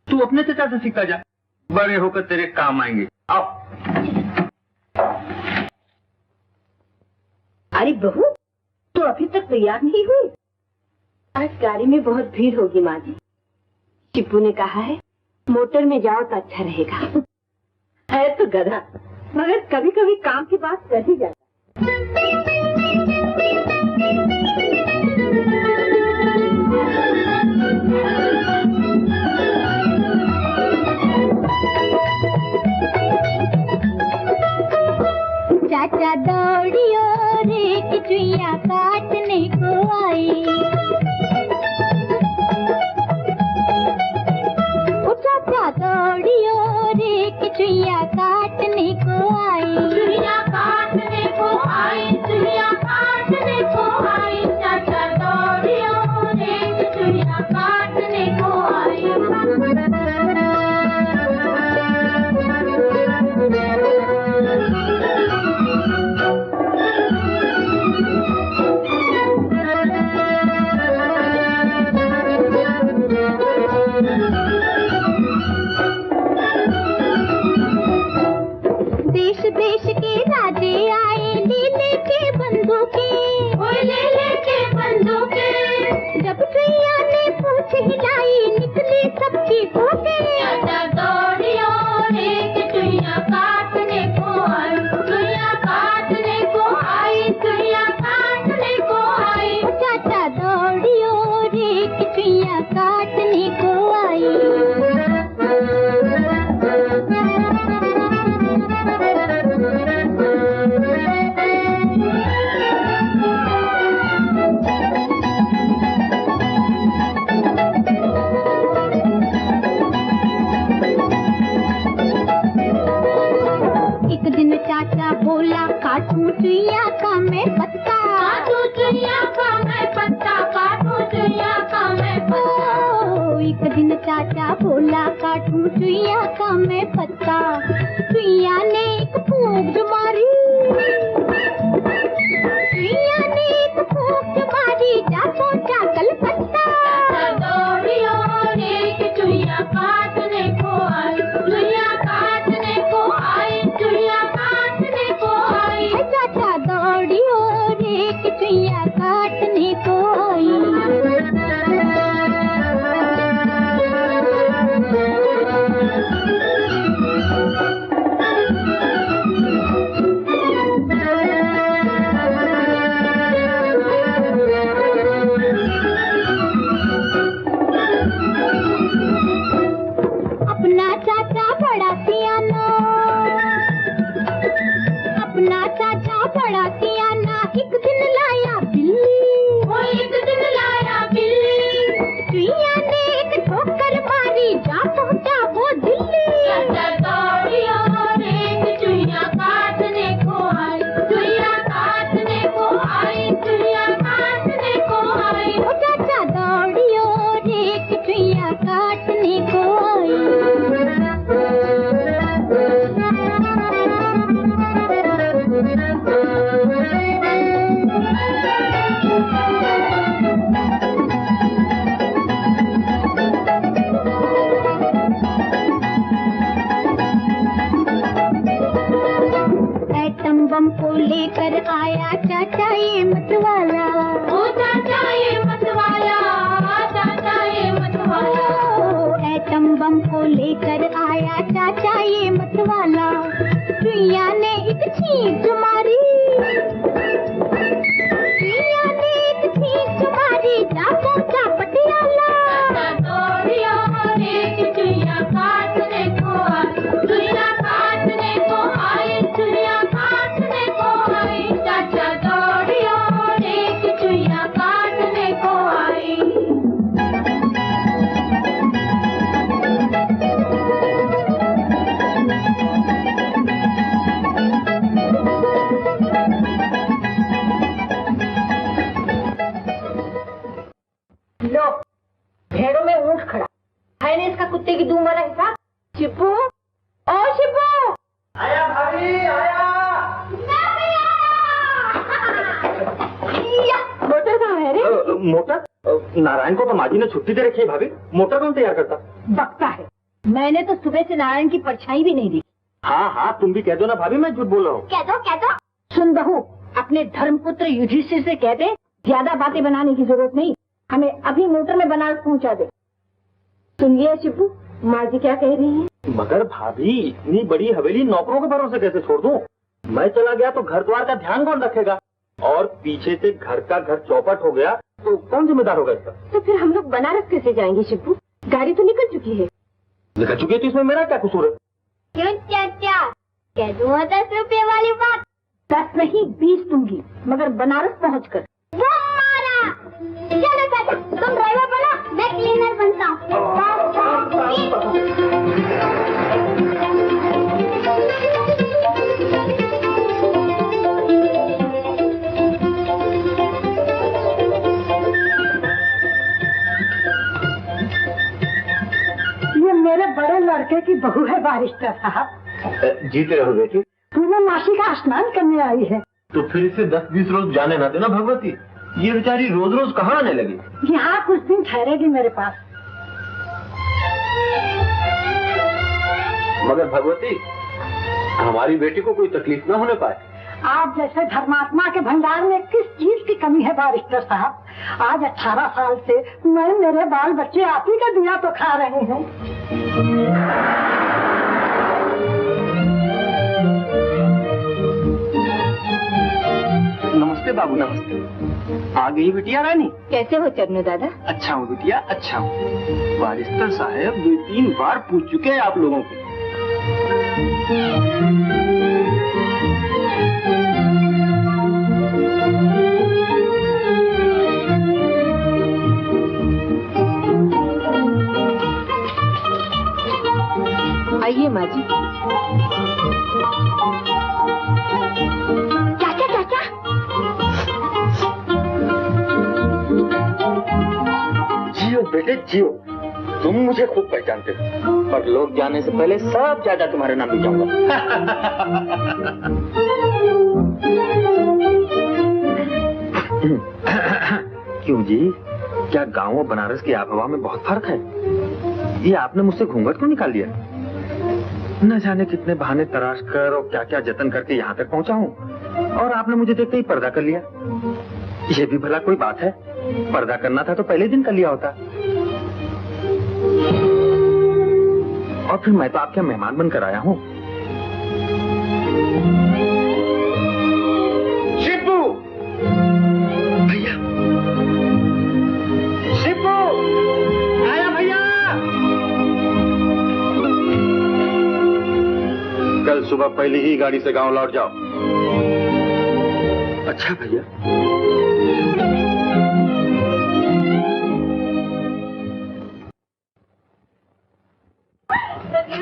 तू अपने चचा से सीखा जा, बड़े होकर तेरे काम आएंगे। आओ। अरे बहू, तो अभी तक तैयार नहीं हुई? आज गाड़ी में बहुत भीड़ होगी माँ जी। शिप्पू ने कहा है मोटर में जाओ तो अच्छा रहेगा। है तो गधा, मगर कभी कभी काम की बात कर ही जाता। चाचा दौड़ियो रे किचुइया काटने को आई। ओ चाचा दौड़ियो रे किचुइया काटने को आई। चुइया काटने को आई, चुइया काटने को आई। चाचा दौड़ियो रे किचुइया काटने को आई। देश देश के राजे आए लीले के बंदूकें, ओए लीले के बंदूकें। जब चुइया ने पूछ हिलाई निकली सबकी फूटे। चाचा दौड़ियो रे कि चुइया काटने को आई, चुइया काटने को आई, चुइया काटने को आई। चाचा दौड़ियो रे कि चुइया काटने को आई। एक दिन चाचा बोला काटूं चुइया का मैं पत्ता, काटूं चुइया का मैं पत्ता, काटूं चुइया का मैं पत्ता। एक दिन चाचा बोला काटूं चुइया का मैं पत्ता। चुइया ने एक फूंक मारी, चुइया ने एक फूंक मारी, जा पहुंचा कलकत्ता। दौड़ियो रे कि चुइया काटने को आई, चुइया काटने को आई, चुइया काटने को आई। चाचा दौड़ियो रे कि चुइया काटने को आई। अपना चाचा बड़ा सियाना, अपना चाचा बड़ा सियाना, एक दिन लाया बिल्ली। लो, भेड़ों में ऊँट खड़ा है ने इसका कुत्ते की दूम वाला हिसाब। शिब्बू, ओ शिब्बू, आया भाभी आया। मोटर कहाँ है रे? मोटर? नारायण को तो माजी ने छुट्टी दे रखी है भाभी, मोटर कौन तैयार करता? बकता है, मैंने तो सुबह से नारायण की परछाई भी नहीं दी। हाँ हाँ, तुम भी कह दो ना भाभी, मैं झूठ बोल रहा हूँ। कह दो। सुन बहू, अपने धर्मपुत्र युधिष्ठिर से कह दे ज्यादा बातें बनाने की जरूरत नहीं, हमें अभी मोटर में बनारस पहुंचा दे। सुन लिया शिब्बू, माँ जी क्या कह रही है? मगर भाभी, इतनी बड़ी हवेली नौकरों के भरोसे कैसे छोड़ दूं? मैं चला गया तो घर द्वार का ध्यान कौन रखेगा? और पीछे से घर का घर चौपट हो गया तो कौन जिम्मेदार होगा इसका? तो फिर हम लोग बनारस कैसे जाएंगे शिब्बू? गाड़ी तो निकल चुकी है। निकल चुकी है तो इसमें मेरा क्या कसूर है? क्यों चाचा, कह दूँ 10 रुपए वाली बात? 10 नहीं 20 दूंगी, मगर बनारस पहुँचकर। वो मारा। चलो चाचा, तुम ड्राइवर बनो, मैं क्लीनर बनता हूँ। ये मेरे बड़े लड़के की बहू है बारिस्टर साहब। जीते रहो बेटी। तूने मासी का स्नान करने आई है। तो फिर इसे 10-20 रोज जाने ना देना भगवती, ये बेचारी रोज रोज कहाँ आने लगी। यहाँ कुछ दिन ठहरेगी मेरे पास। मगर भगवती, हमारी बेटी को कोई तकलीफ न होने पाए। आप जैसे धर्मात्मा के भंडार में किस चीज की कमी है बारिस्टर साहब? आज 18 साल से मैं मेरे बाल बच्चे आप ही का दिया तो खा रहे हैं। नमस्ते बाबू, नमस्ते। आ गई बिटिया रानी? कैसे हो चरनू दादा? अच्छा हूँ बिटिया, अच्छा हूँ। बारिस्टर साहब 2-3 बार पूछ चुके हैं आप लोगों को। आइए माँ जी। चाचा, जियो बेटे जियो, तुम मुझे खूब पहचानते हो, पर लोग जाने से पहले सब ज्यादा तुम्हारे नाम भी जाऊंगा। क्यों जी, क्या गांव और बनारस की आबहवा में बहुत फर्क है? ये आपने मुझसे घूंघट क्यों निकाल दिया? न जाने कितने बहाने तराश कर और क्या क्या जतन करके यहाँ तक पहुँचा हूँ, और आपने मुझे देखते ही पर्दा कर लिया। ये भी भला कोई बात है? पर्दा करना था तो पहले दिन कर लिया होता। और फिर मैं तो आपके मेहमान बनकर आया हूँ। शिब्बू भैया, शिब्बू आया भैया। कल सुबह पहली ही गाड़ी से गांव लौट जाओ। अच्छा भैया।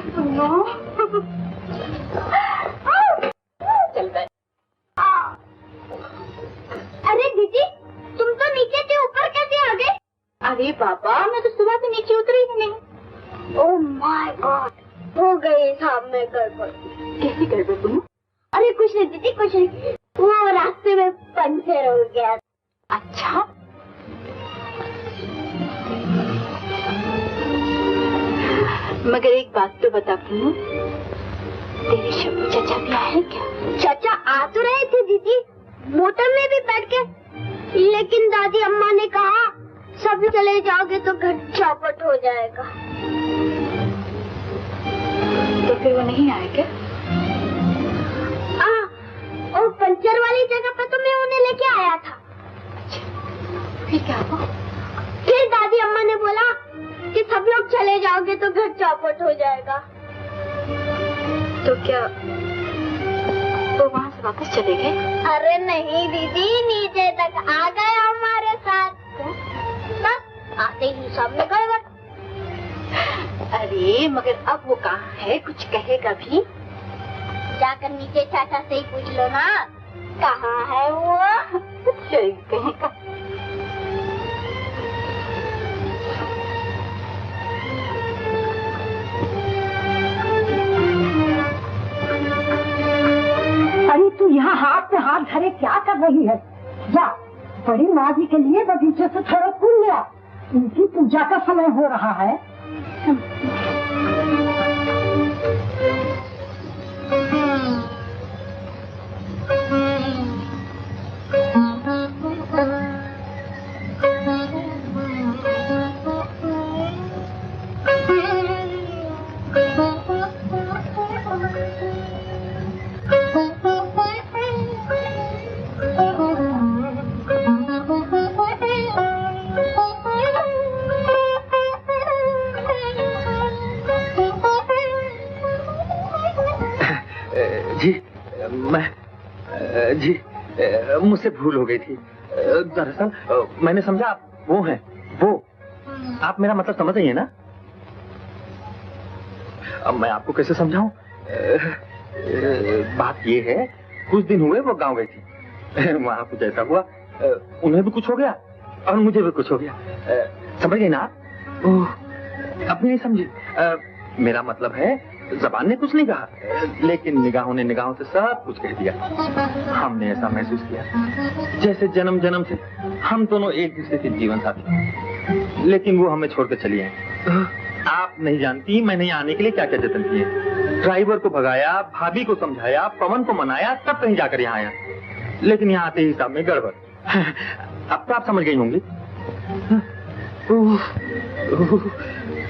सुनो, चल गए। अरे दीदी, तुम तो नीचे से ऊपर कैसे आ गए? अरे बाबा, मैं तो सुबह से नीचे उतरी ही नहीं। ओह माय गॉड, हो गई साहब में गड़बड़। कैसी गड़बड़ तुम? अरे कुछ नहीं दीदी, कुछ नहीं, वो रास्ते में पंचर हो गया। अच्छा, मगर एक बात तो बता पूनम, तेरे शिब्बू चाचा भी आए क्या? चाचा आ तो रहे थे दीदी, मोटर में भी बैठ के, लेकिन दादी अम्मा ने कहा सब चले जाओगे तो घर चौपट हो जाएगा। तो फिर वो नहीं आए क्या? और पंचर वाली जगह पे तो मैं उन्हें लेके आया था। फिर क्या हुआ? फिर दादी अम्मा ने बोला कि सब लोग चले जाओगे तो घर चौपट हो जाएगा। तो क्या वो वहाँ से वापस चले गए? अरे नहीं दीदी, नीचे तक आ गए हमारे साथ, बस आते ही सब में गड़बड़। अरे मगर अब वो कहाँ है, कुछ कहेगा भी? जाकर नीचे चाचा से ही पूछ लो ना, कहाँ है वो? सही कहेगा। कर रही है। जा बड़ी माँ जी के लिए बगीचे से थोड़ा फूल ले आ, उनकी पूजा का समय हो रहा है। जी मुझसे भूल हो गई थी। दरअसल मैंने समझा आप वो हैं, वो आप मेरा मतलब समझ रही हैं ना? अब मैं आपको कैसे समझाऊं? बात ये है, कुछ दिन हुए वो गांव गई थी, वहां कुछ ऐसा हुआ, उन्हें भी कुछ हो गया और मुझे भी कुछ हो गया। समझ गई ना आप? अब भी नहीं समझी? मेरा मतलब है ज़बान ने कुछ नहीं कहा, लेकिन निगाहों ने निगाहों से सब कुछ कह दिया। हमने ऐसा महसूस किया जैसे जन्म जन्म से हम दोनों एक दूसरे के जीवन साथी, लेकिन वो हमें छोड़कर चली आई। आप नहीं जानती मैंने यहाँ आने के लिए क्या क्या जतन किए। ड्राइवर को भगाया, भाभी को समझाया, पवन को मनाया, तब कहीं जाकर यहाँ आया, लेकिन यहाँ आते ही हिसाब में गड़बड़। अब तो आप समझ गई होंगी।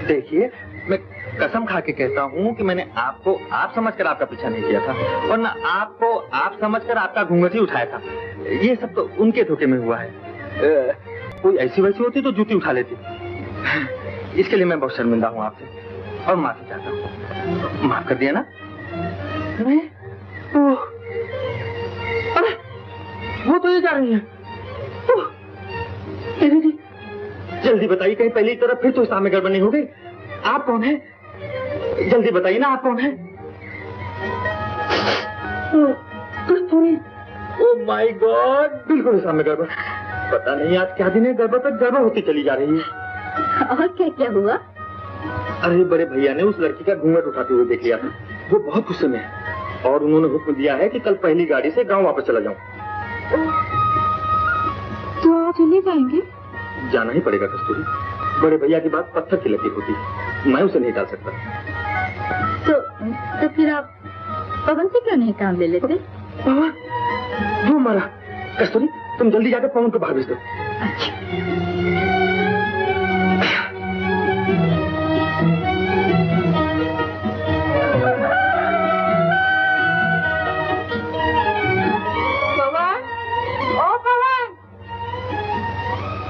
देखिए मैं कसम खा के कहता हूँ कि मैंने आपको आप समझकर आपका पीछा नहीं किया था, वरना आपको आप समझकर आपका घूंघट ही उठाया था। ये सब तो उनके धोखे में हुआ है। कोई ऐसी वैसी होती तो जूती उठा लेती। इसके लिए मैं बहुत शर्मिंदा हूँ आपसे और माफी चाहता हूँ। माफ कर दिया ना? नहीं? अरे वो तो ये जा रही है। जल्दी बताइए, कहीं पहली तरफ फिर तो इस में गड़बड़ नहीं हो गई। आप कौन है? जल्दी बताइए ना, आप कौन है? कस्तूरी। ओह माय गॉड, बिल्कुल इस में गड़बड़। पता नहीं आज क्या दिन है, गड़बड़ पर गड़बड़ होती चली जा रही है। और क्या क्या हुआ? अरे बड़े भैया ने उस लड़की का घूंघट उठाते हुए देख लिया था। वो बहुत गुस्से में है और उन्होंने हुक्म दिया है कि कल पहली गाड़ी से गांव वापस चला जाऊं। तो आप चले जाएंगे? जाना ही पड़ेगा कस्तूरी, बड़े भैया की बात पत्थर की लकीर होती है, मैं उसे नहीं डाल सकता। तो फिर आप पवन से क्यों नहीं काम ले लेते? वो मरा। कस्तूरी तुम जल्दी जाकर पवन को बाहर भेज दो।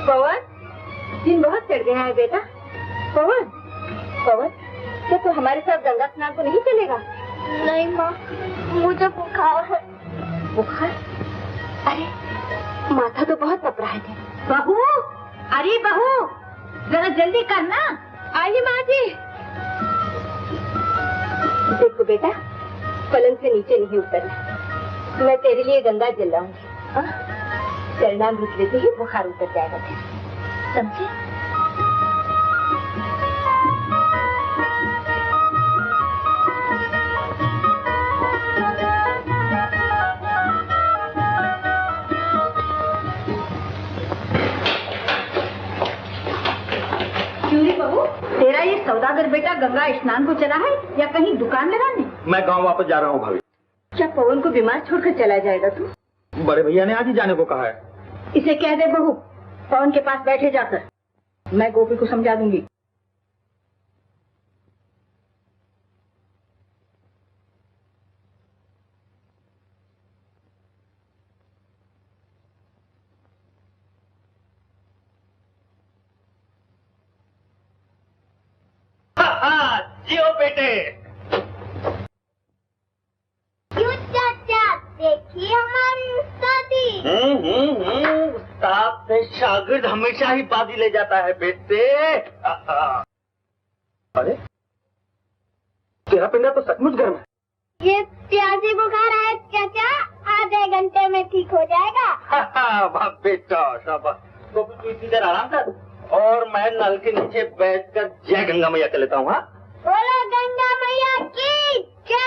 पवन, दिन बहुत चढ़ गया है बेटा। पवन, पवन, क्या तू हमारे साथ गंगा स्नान को नहीं चलेगा? नहीं माँ, मुझे बुखार है। बुखार? अरे माथा तो बहुत तप रहा है। बहू, अरे बहू, जरा जल्दी करना। आइए माँ जी। देखो बेटा, पलंग से नीचे नहीं उतरना, मैं तेरे लिए गंगा जल लाऊंगी। चरणामृत लेते ही बुखार उतर जाएगा, समझे? क्यों रे बहू, तेरा ये सौदागर बेटा गंगा स्नान को चला है या कहीं दुकान लगाने? मैं गांव वापस जा रहा हूँ भाभी। क्या पवन को बीमार छोड़कर चला जाएगा तू? बड़े भैया ने आज ही जाने को कहा है। इसे कह दे बहू, पवन के पास बैठे जाकर, मैं गोपी को समझा दूंगी। जियो बेटे। क्यों चाचा, देखिए हमारी उस्तादी। उस्ताद से शागिर्द हमेशा ही बाजी ले जाता है बेटे। अरे तेरा पिंडा तो सचमुच गर्म है। ये प्यासी बुखार है चाचा, आधे घंटे में ठीक हो जाएगा। वाह बेटा, शाबाश। तो तू इतनी देर आराम कर और मैं नल के नीचे बैठकर जय गंगा मैया कर लेता हूँ। हाँ, बोलो गंगा मैया की जय।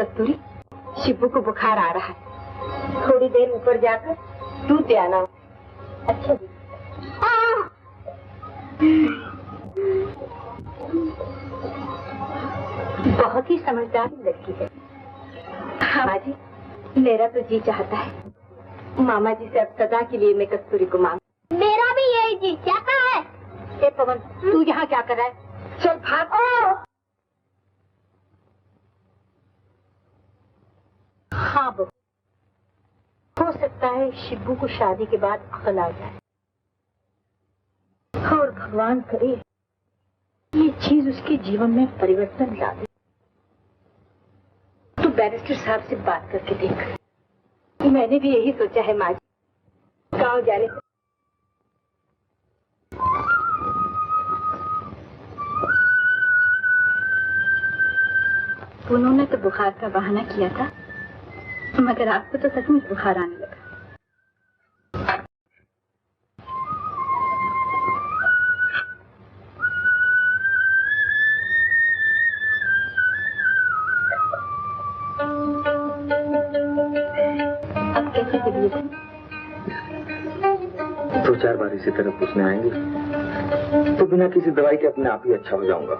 कस्तूरी, शिबू को बुखार आ रहा है, थोड़ी देर ऊपर जाकर दूध दे आना। अच्छा जी। बहुत ही समझदार लड़की है। मामा जी, मेरा तो जी चाहता है मामा जी से अब सदा के लिए मैं कस्तूरी को मांग। मेरा भी यही जी चाहता है। ए पवन, तू यहाँ क्या कर रहा है? चल भाग। हाँ बहू, हो सकता है शिबू को शादी के बाद अकल आ जाए, और भगवान करे ये चीज उसके जीवन में परिवर्तन ला दे। तू बैरिस्टर साहब से बात करके देख। मैंने भी यही सोचा है माँ जी। गाँव जाने से उन्होंने तो बुखार का बहाना किया था, मगर आपको तो सचमुच बुखार आने लगा। अब कैसे तबीयत है? 2-4 बार इसी तरह पूछने आएंगे तो बिना किसी दवाई के अपने आप ही अच्छा हो जाऊंगा।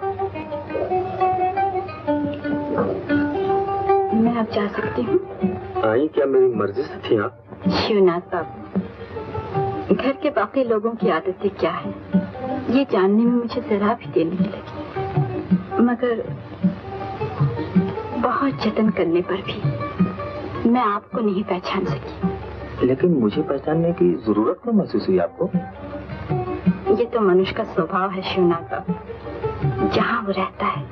मैं अब जा सकती हूँ? आई क्या मेरी मर्जी से थी आप? शिवनाथ बाबू, घर के बाकी लोगों की आदतें क्या है ये जानने में मुझे जरा भी देर नहीं लगी, मगर बहुत जतन करने पर भी मैं आपको नहीं पहचान सकी। लेकिन मुझे पहचानने की जरूरत क्यों महसूस हुई आपको? ये तो मनुष्य का स्वभाव है शिवनाथ बाबू। जहाँ वो रहता है,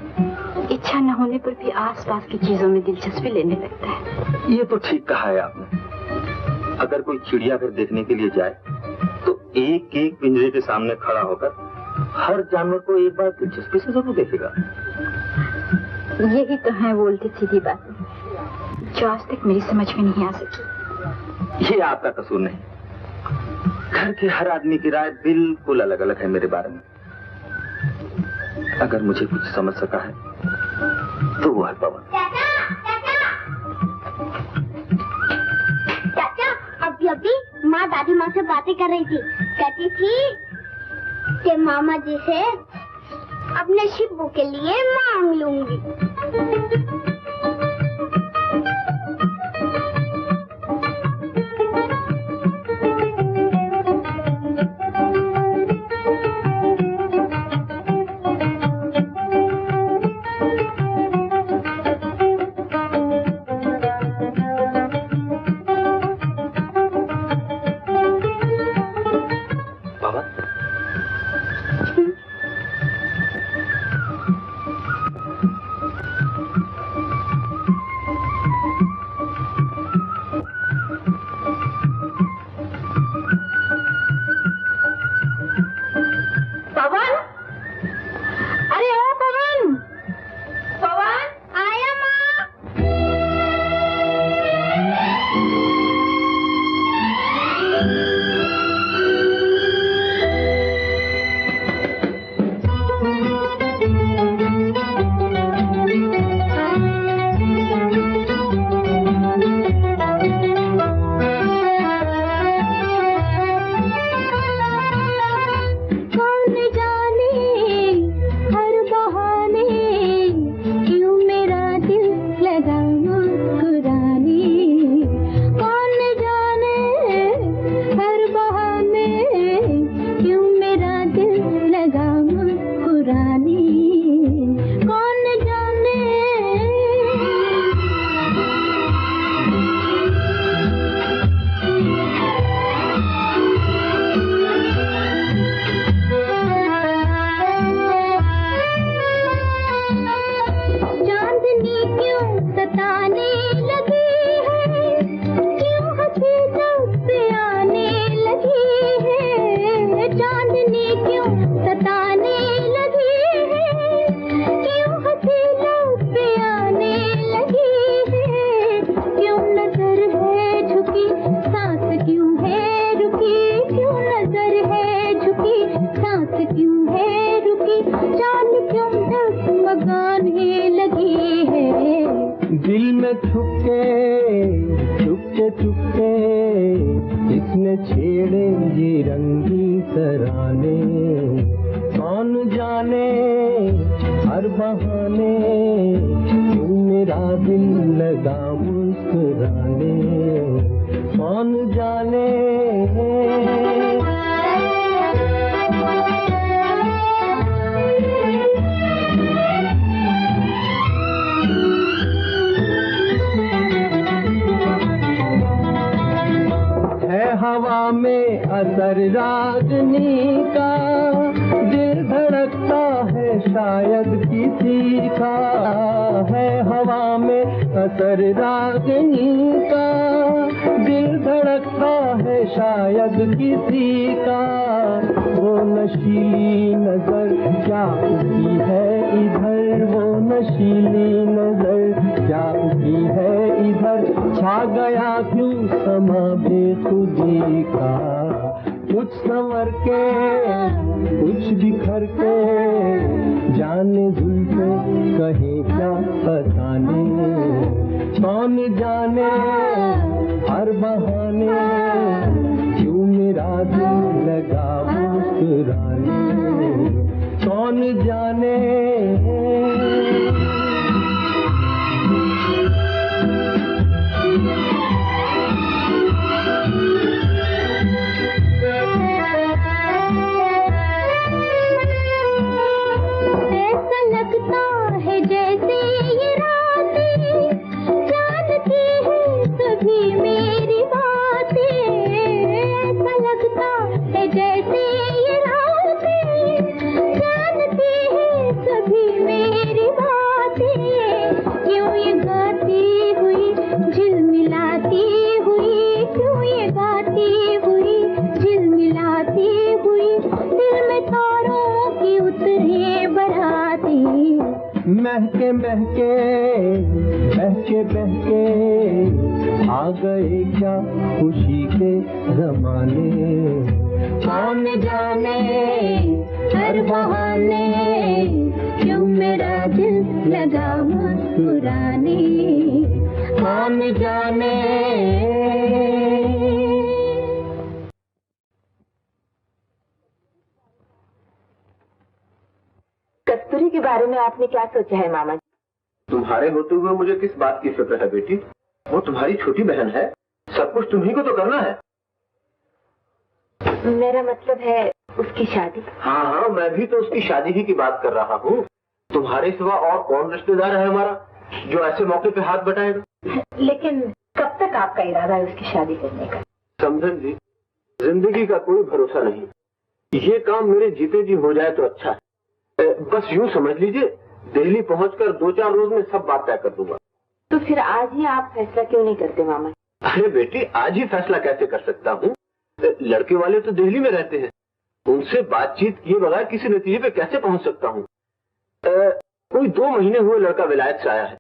इच्छा न होने पर भी आसपास की चीजों में दिलचस्पी लेने लगता है। ये तो ठीक कहा है आपने। अगर कोई चिड़ियाघर देखने के लिए जाए तो एक एक पिंजरे के सामने खड़ा होकर हर जानवर को एक बार दिलचस्पी से जरूर देखेगा। यही तो है वो उल्टी सीधी बातें जो आज तक मेरी समझ में नहीं आ सकी। ये आपका कसूर नहीं। घर के हर आदमी की राय बिल्कुल अलग अलग है मेरे बारे में। अगर मुझे कुछ समझ सका है तो वो है पवन। चाचा, अभी माँ दादी माँ से बातें कर रही थी। कहती थी कि मामा जी से अपने शिबू के लिए मांग लूंगी। दिल में छुपके चुपके चुपके इसने छेड़े ये रंगी तराने, कौन जाने हर बहाने क्यों मेरा दिल लगा मुस्कुराने, कौन जाने। है हवा में असर रागनी का, दिल धड़कता है शायद किसी का, है हवा में असर रागनी का, दिल धड़कता है शायद किसी का। वो नशीली नजर क्या उठी है इधर, वो नशीली नजर क्या उठी है इधर, छा गया क्यों समा बेखुदी का, कुछ संवर के कुछ बिखर के, जाने जुल्फे कहे क्या फसाने, कौन जाने हर बहाने क्यों मेरा दिल लगा मुस्कुराने, कौन जाने। ऐसा लगता है जैसे ये रातें जानती है सभी मेरी बातें, ऐसा लगता है जैसे ये रातें जानती है सभी मेरी बातें, क्यों ये गाती हुई झिलमिलाती हुई, क्यों ये गाती हुई झिलमिलाती हुई, दिल में तारों की उतरे बराती, महके महके बहके बहके आ गए क्या खुशी के जमाने, कौन जाने हर बहाने क्यों मेरा दिल लगा मुस्कुराने, कौन जाने। कस्तूरी के बारे में आपने क्या सोचा है मामा जी? तुम्हारे होते हुए मुझे किस बात की फिक्र है बेटी, वो तुम्हारी छोटी बहन है, सब कुछ तुम्ही को तो करना है। मेरा मतलब है उसकी शादी। हाँ हाँ, मैं भी तो उसकी शादी ही की बात कर रहा हूँ। तुम्हारे सिवा और कौन रिश्तेदार है हमारा जो ऐसे मौके पे हाथ बटाएगा। लेकिन कब तक आपका इरादा है उसकी शादी करने का? समझन जी, जिंदगी का कोई भरोसा नहीं, ये काम मेरे जीते जी हो जाए तो अच्छा है। बस यूं समझ लीजिए, दिल्ली पहुंचकर 2-4 रोज में सब बात तय कर दूंगा। तो फिर आज ही आप फैसला क्यों नहीं करते मामा? अरे बेटी, आज ही फैसला कैसे कर सकता हूँ, लड़के वाले तो दिल्ली में रहते हैं, उनसे बातचीत किए बगैर किसी नतीजे पे कैसे पहुंच सकता हूँ। कोई 2 महीने हुए लड़का विलायत से आया है,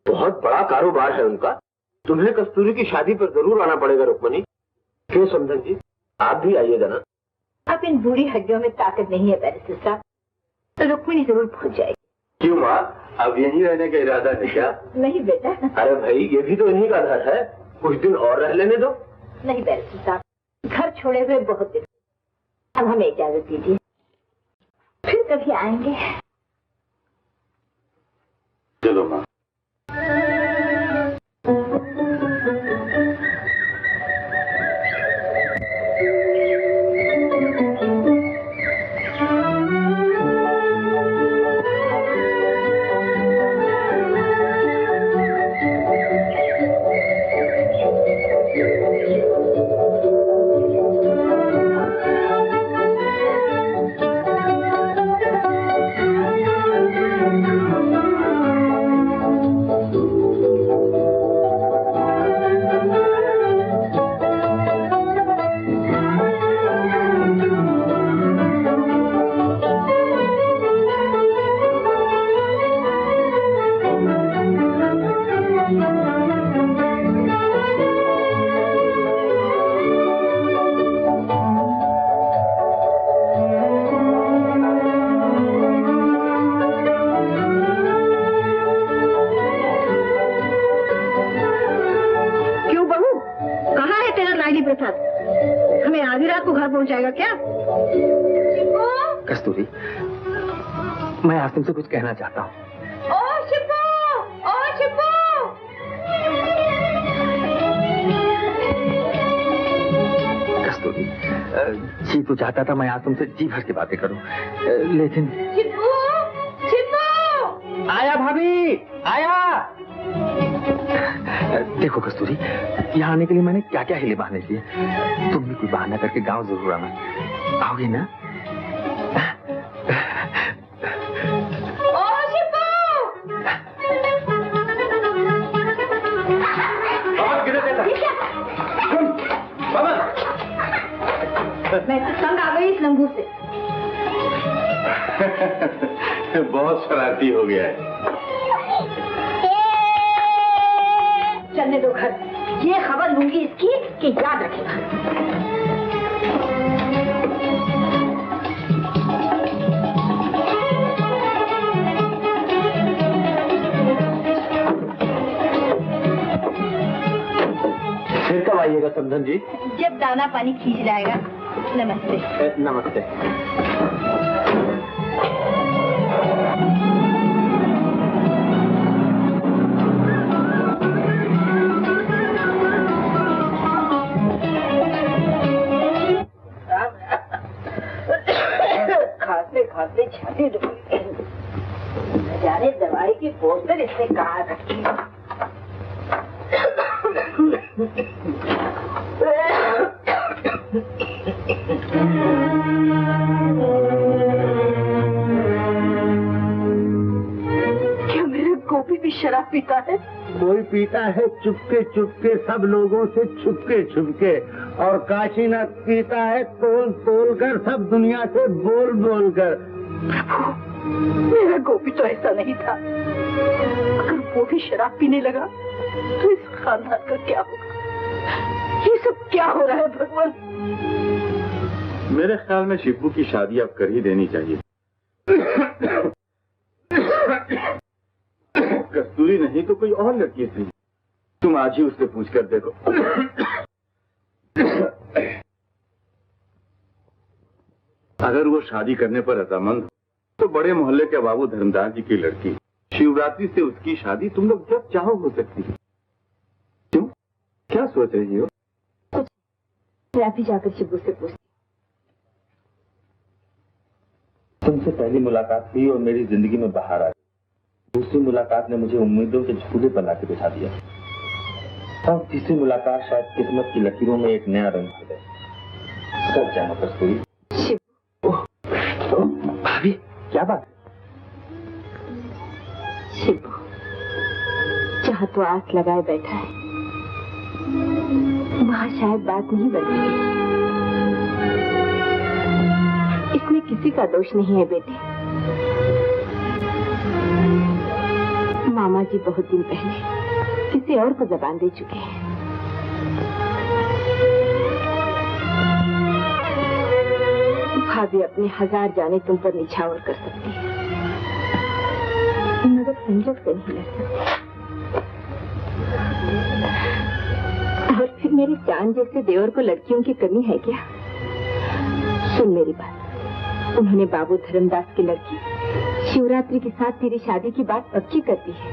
बहुत बड़ा कारोबार है उनका। तुम्हें कस्तूरी की शादी पर जरूर आना पड़ेगा रुक्मणी। क्यों समझन जी, आप भी आइएगा ना। अब इन बूढ़ी हड्डियों में ताकत नहीं है बैरिस्टर साहब, तो रुक्मिणी जरूर पहुंच जाएगी। क्यों माँ, अब यहीं रहने का इरादा है क्या? नहीं बेटा। अरे भाई, ये भी तो इन्हीं का घर है, कुछ दिन और रह लेने दो। नहीं बैरिस्टर साहब, घर छोड़े हुए बहुत दिन, अब हमें इजाजत दीजिए, फिर कभी आएंगे। चलो माँ। मेरा तू घर पहुंचाएगा क्या? कस्तूरी, मैं आज तुमसे कुछ कहना चाहता हूँ। ओ शिब्बू, ओ शिब्बू। कस्तूरी, जी तो चाहता था मैं आज तुमसे जी भर की बातें करूं, लेकिन शिब्बू, शिब्बू। आया भाभी, आया। देखो कस्तूरी, यहाँ आने के लिए मैंने क्या क्या हिले बहाने किए। तुम भी कोई बहाना करके गांव जरूर आना, आओगे ना? ओ शिब्बू। मैं तो तंग आ गई इस लंगूर से। बहुत शरारती हो गया है। चलने दो घर, ये खबर लूंगी इसकी कि याद रखेगा। फिर कब आइएगा समधन जी? जब दाना पानी खींच लाएगा। नमस्ते। नमस्ते। खाते खाते छाती दुखी, न जाने दवाई की बोतल इसने कहाँ रखी। क्या मेरा गोपी भी शराब पीता है? कोई पीता है चुपके चुपके, सब लोगों से छुपके छुपके, और काशीनाथ पीता है तोल तोल कर, सब दुनिया से बोल बोल कर। प्रभु, मेरा गोपी तो ऐसा नहीं था। अगर वो भी शराब पीने लगा तो इस खानदान का क्या होगा? ये सब क्या हो रहा है भगवान? मेरे ख्याल में शिब्बू की शादी अब कर ही देनी चाहिए। कस्तूरी नहीं तो कोई और लड़की थी, तुम आज ही उससे पूछ कर देखो। अगर वो शादी करने पर रजामंद हो तो बड़े मोहल्ले के बाबू धर्मदास जी की लड़की शिवरात्रि से उसकी शादी तुम लोग जब चाहो हो सकती है। क्यों, क्या सोच रही हो? मैं भी जाकर शिब्बू से पूछती। तुमसे पहली मुलाकात हुई और मेरी जिंदगी में बाहर आ गई। दूसरी मुलाकात ने मुझे उम्मीदों के झूले पर लाके बिठा दिया, और तीसरी मुलाकात शायद किस्मत की लकीरों में एक नया रंग भर गया। सब जानो कस्तूरी। भाभी, क्या बात है? शिब्बू जहाँ तो आस लगाए बैठा है, वहाँ शायद बात नहीं बनेगी। इसमें किसी का दोष नहीं है बेटे। मामा जी बहुत दिन पहले किसी और को जबान दे चुके हैं। भाभी अपने हजार जाने तुम पर निछावर कर सकती है, मगर संजोग से नहीं लड़ सकती। और फिर मेरी जान जैसे देवर को लड़कियों की कमी है क्या? सुन मेरी बात, उन्होंने बाबू धर्मदास की लड़की शिवरात्रि के साथ तेरी शादी की बात पक्की कर दी है।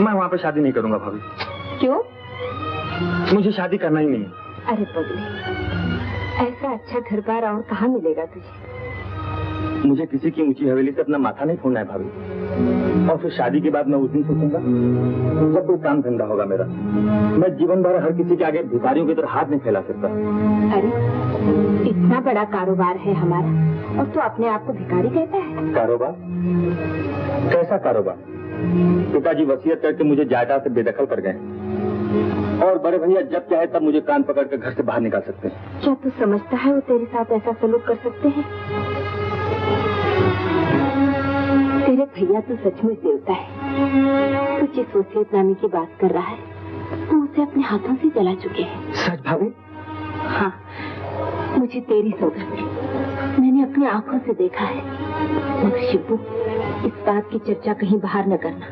मैं वहाँ पे शादी नहीं करूंगा भाभी। क्यों? मुझे शादी करना ही नहीं। अरे पगले, ऐसा अच्छा घर बार और कहाँ मिलेगा तुझे? मुझे किसी की ऊंची हवेली से अपना माथा नहीं फोड़ना है भाभी। और फिर शादी के बाद मैं उस दिन सोचूंगा जब कोई काम धंधा होगा मेरा। मैं जीवन भर हर किसी के आगे भिखारियों की तरह हाथ नहीं फैला सकता। अरे इतना बड़ा कारोबार है हमारा और तू अपने आप को भिखारी कहता है? कारोबार? कैसा कारोबार? पिताजी वसीयत करके मुझे जायदाद से बेदखल कर गए, और बड़े भैया जब चाहे तब मुझे कान पकड़ कर घर से बाहर निकाल सकते हैं। क्या तू समझता है वो तेरे साथ ऐसा सलूक कर सकते हैं? तेरे भैया तो सचमुच देवता है। तू जिस वसीयतनामे की बात कर रहा है तो उसे अपने हाथों से जला चुके हैं। सच भाभी? हाँ, मुझे तेरी सौगंध मैंने अपनी आंखों से देखा है। मगर शिब्बू, इस बात की चर्चा कहीं बाहर न करना,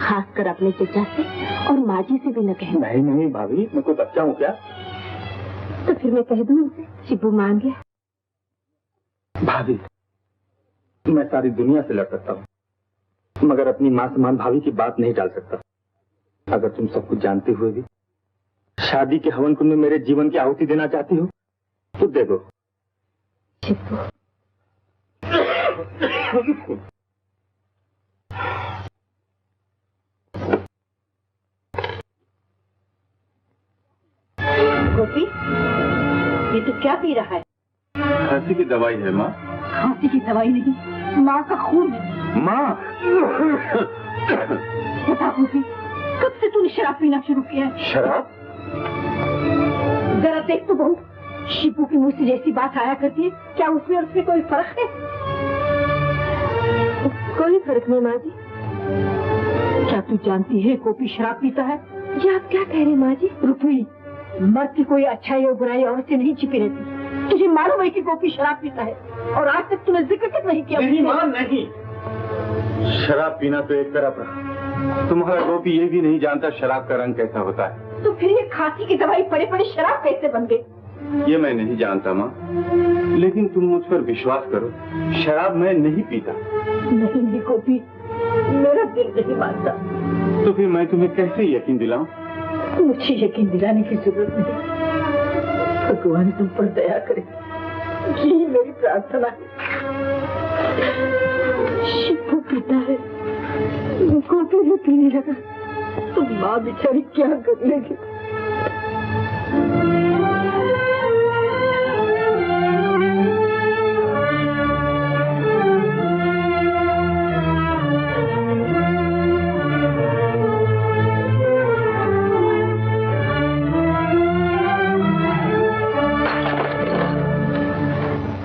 खासकर अपने चचा से और माँ जी से भी न कहना। नहीं नहीं भाभी, मैं कोई बच्चा हूँ क्या? तो फिर मैं कह दूँ उनसे शिबू मान गया? भाभी, मैं सारी दुनिया से लड़ सकता हूँ मगर अपनी मां समान भाभी की बात नहीं टाल सकता। अगर तुम सब कुछ जानते हुए भी शादी के हवन कुंड में मेरे जीवन की आहुति देना चाहती हो तो दे दो। शिबू, गोपी, ये तो क्या पी रहा है? खांसी की दवाई है माँ। खांसी की दवाई नहीं, माँ का खून है। माँ, बता गोपी, कब से तूने शराब पीना शुरू किया है? शराब? जरा देख तो बहू, शिबू की मुंह से जैसी बात आया करती है, क्या उसमें और उसमें कोई फर्क है? कोई फर्क नहीं माँ जी। क्या तू जानती है गोपी शराब पीता है? ये आप क्या कह रहे माँ जी? रुक्मिणी, मर्द की कोई अच्छाई और बुराई औरत से नहीं छिपी रहती। तुझे मालूम है कि गोपी शराब पीता है और आज तक तूने जिक्र तक नहीं किया। नहीं माँ, नहीं। शराब पीना तो एक तरफ रहा, तुम्हारा गोपी ये भी नहीं जानता शराब का रंग कैसा होता है। तो फिर ये खांसी की दवाई पड़े पड़े शराब कैसे बन गई? ये मैं नहीं जानता माँ, लेकिन तुम मुझ पर विश्वास करो, शराब मैं नहीं पीता। नहीं नहीं गोपी, मेरा दिल नहीं मानता। तो फिर मैं तुम्हें कैसे यकीन दिलाऊं? मुझे यकीन दिलाने की जरूरत नहीं। भगवान तुम पर दया करे, यही मेरी प्रार्थना है। शिबू पीता है, गोपी भी पीने लगा, तो माँ बेचारी क्या कर लेगी?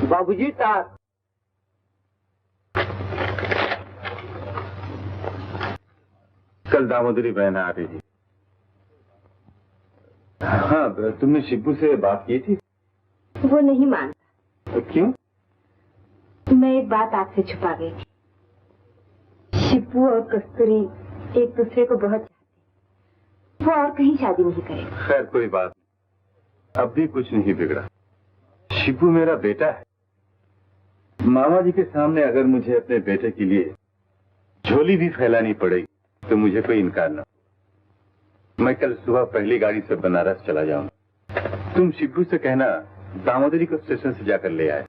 बाबूजी तार। कल दामोदरी बहन आ रही थी। हाँ, तुमने शिबू से बात की थी? वो नहीं मानता। तो क्यों? मैं एक बात आपसे छुपा गई थी। शिबू और कस्तूरी एक दूसरे को बहुत चाहते, वो और कहीं शादी नहीं करेगा। खैर कोई बात नहीं, अब भी कुछ नहीं बिगड़ा। शिबू मेरा बेटा है। मामा जी के सामने अगर मुझे अपने बेटे के लिए झोली भी फैलानी पड़ेगी तो मुझे कोई इनकार न। मैं कल सुबह पहली गाड़ी से बनारस चला जाऊंगा। तुम शिबू से कहना दामोदरी को स्टेशन से जाकर ले आए।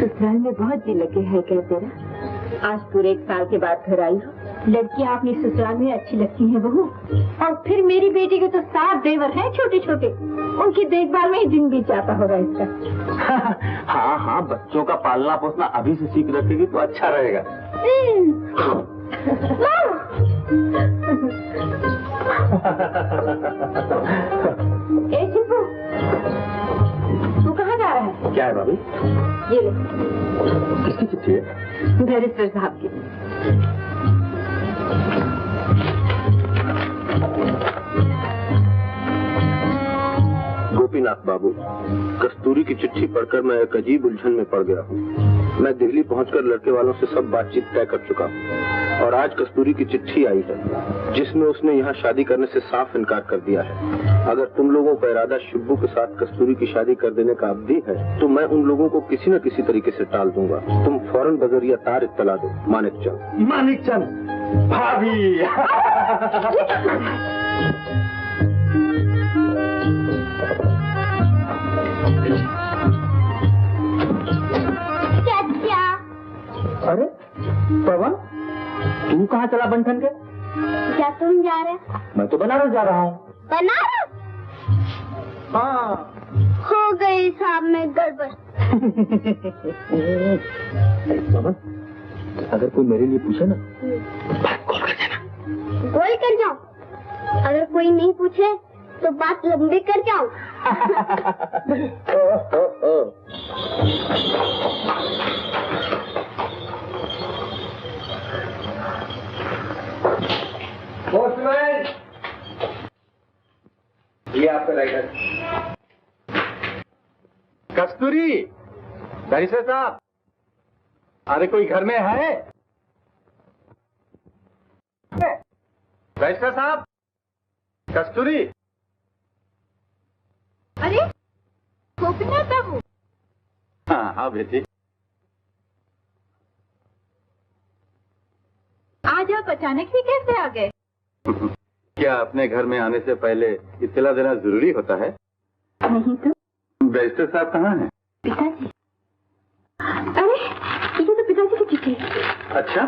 ससुराल में बहुत दिल लगे है क्या तेरा? आज पूरे 1 साल के बाद घर आई हो। लड़कियां अपने ससुराल में अच्छी लगती हैं बहू। और फिर मेरी बेटी के तो 7 देवर हैं छोटे छोटे, उनकी देखभाल में ही दिन बीत जाता होगा इसका। हाँ हाँ, बच्चों का पालना पोसना अभी से सीख रखेगी तो अच्छा रहेगा। ए शिबू, तू कहाँ जा रहा है? क्या है भाभी? ये ले। किसकी चिट्ठी है? बैरिस्टर साहब की। गोपीनाथ बाबू, कस्तूरी की चिट्ठी पढ़कर मैं एक अजीब उलझन में पड़ गया हूँ। मैं दिल्ली पहुंचकर लड़के वालों से सब बातचीत तय कर चुका हूँ और आज कस्तूरी की चिट्ठी आई है जिसमें उसने यहाँ शादी करने से साफ इनकार कर दिया है। अगर तुम लोगों का इरादा शिबू के साथ कस्तूरी की शादी कर देने का अब भी है तो मैं उन लोगों को किसी न किसी तरीके से टाल दूंगा। तुम फौरन बजरिया तार इत्तला दो। मानिकचंद। मानिकचंद भाभी। अरे पवन, तू कहाँ चला बंठन के? क्या तुम जा रहे? मैं तो बनारस जा रहा हूँ। बनारस? हाँ। हो गई साहब में गड़बड़। पवन, अगर कोई मेरे लिए पूछे ना बात कॉल कर देना। कॉल कर जाओ? अगर कोई नहीं पूछे तो बात लंबी कर जाओ। पोस्टमैन, ये आपका लेटर। कस्तूरी, बैरिस्टर साहब, अरे कोई घर में है? बैरिस्टर साहब, कस्तूरी। अरे गोपीनाथ बाबू, हाँ हाँ बेटी। आज आप अचानक ही कैसे आ गए? क्या अपने घर में आने से पहले इत्तला देना जरूरी होता है? नहीं तो। बैरिस्टर साहब कहाँ हैं? पिताजी। अरे ये तो पिताजी की चिट्ठी है। अच्छा,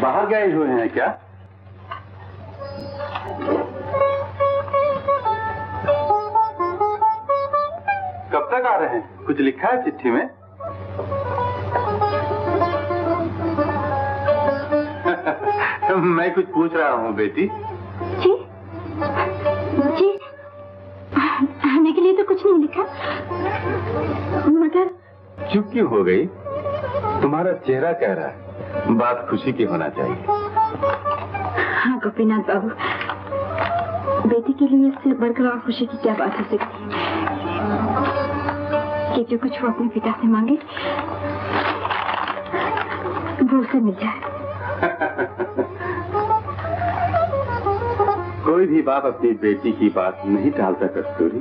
बाहर गए हुए हैं क्या? कब तक आ रहे हैं? कुछ लिखा है चिट्ठी में? मैं कुछ पूछ रहा हूँ बेटी। जी जी, आने के लिए तो कुछ नहीं लिखा, मगर चुप क्यों हो गई? तुम्हारा चेहरा कह रहा है बात खुशी की होना चाहिए। हाँ गोपीनाथ बाबू, बेटी के लिए इससे बढ़कर और खुशी की क्या बात हो सकती है कि जो कुछ वो अपने पिता से मांगे वो उसे मिल जाए। कोई भी बाप अपनी बेटी की बात नहीं टालता कस्तूरी।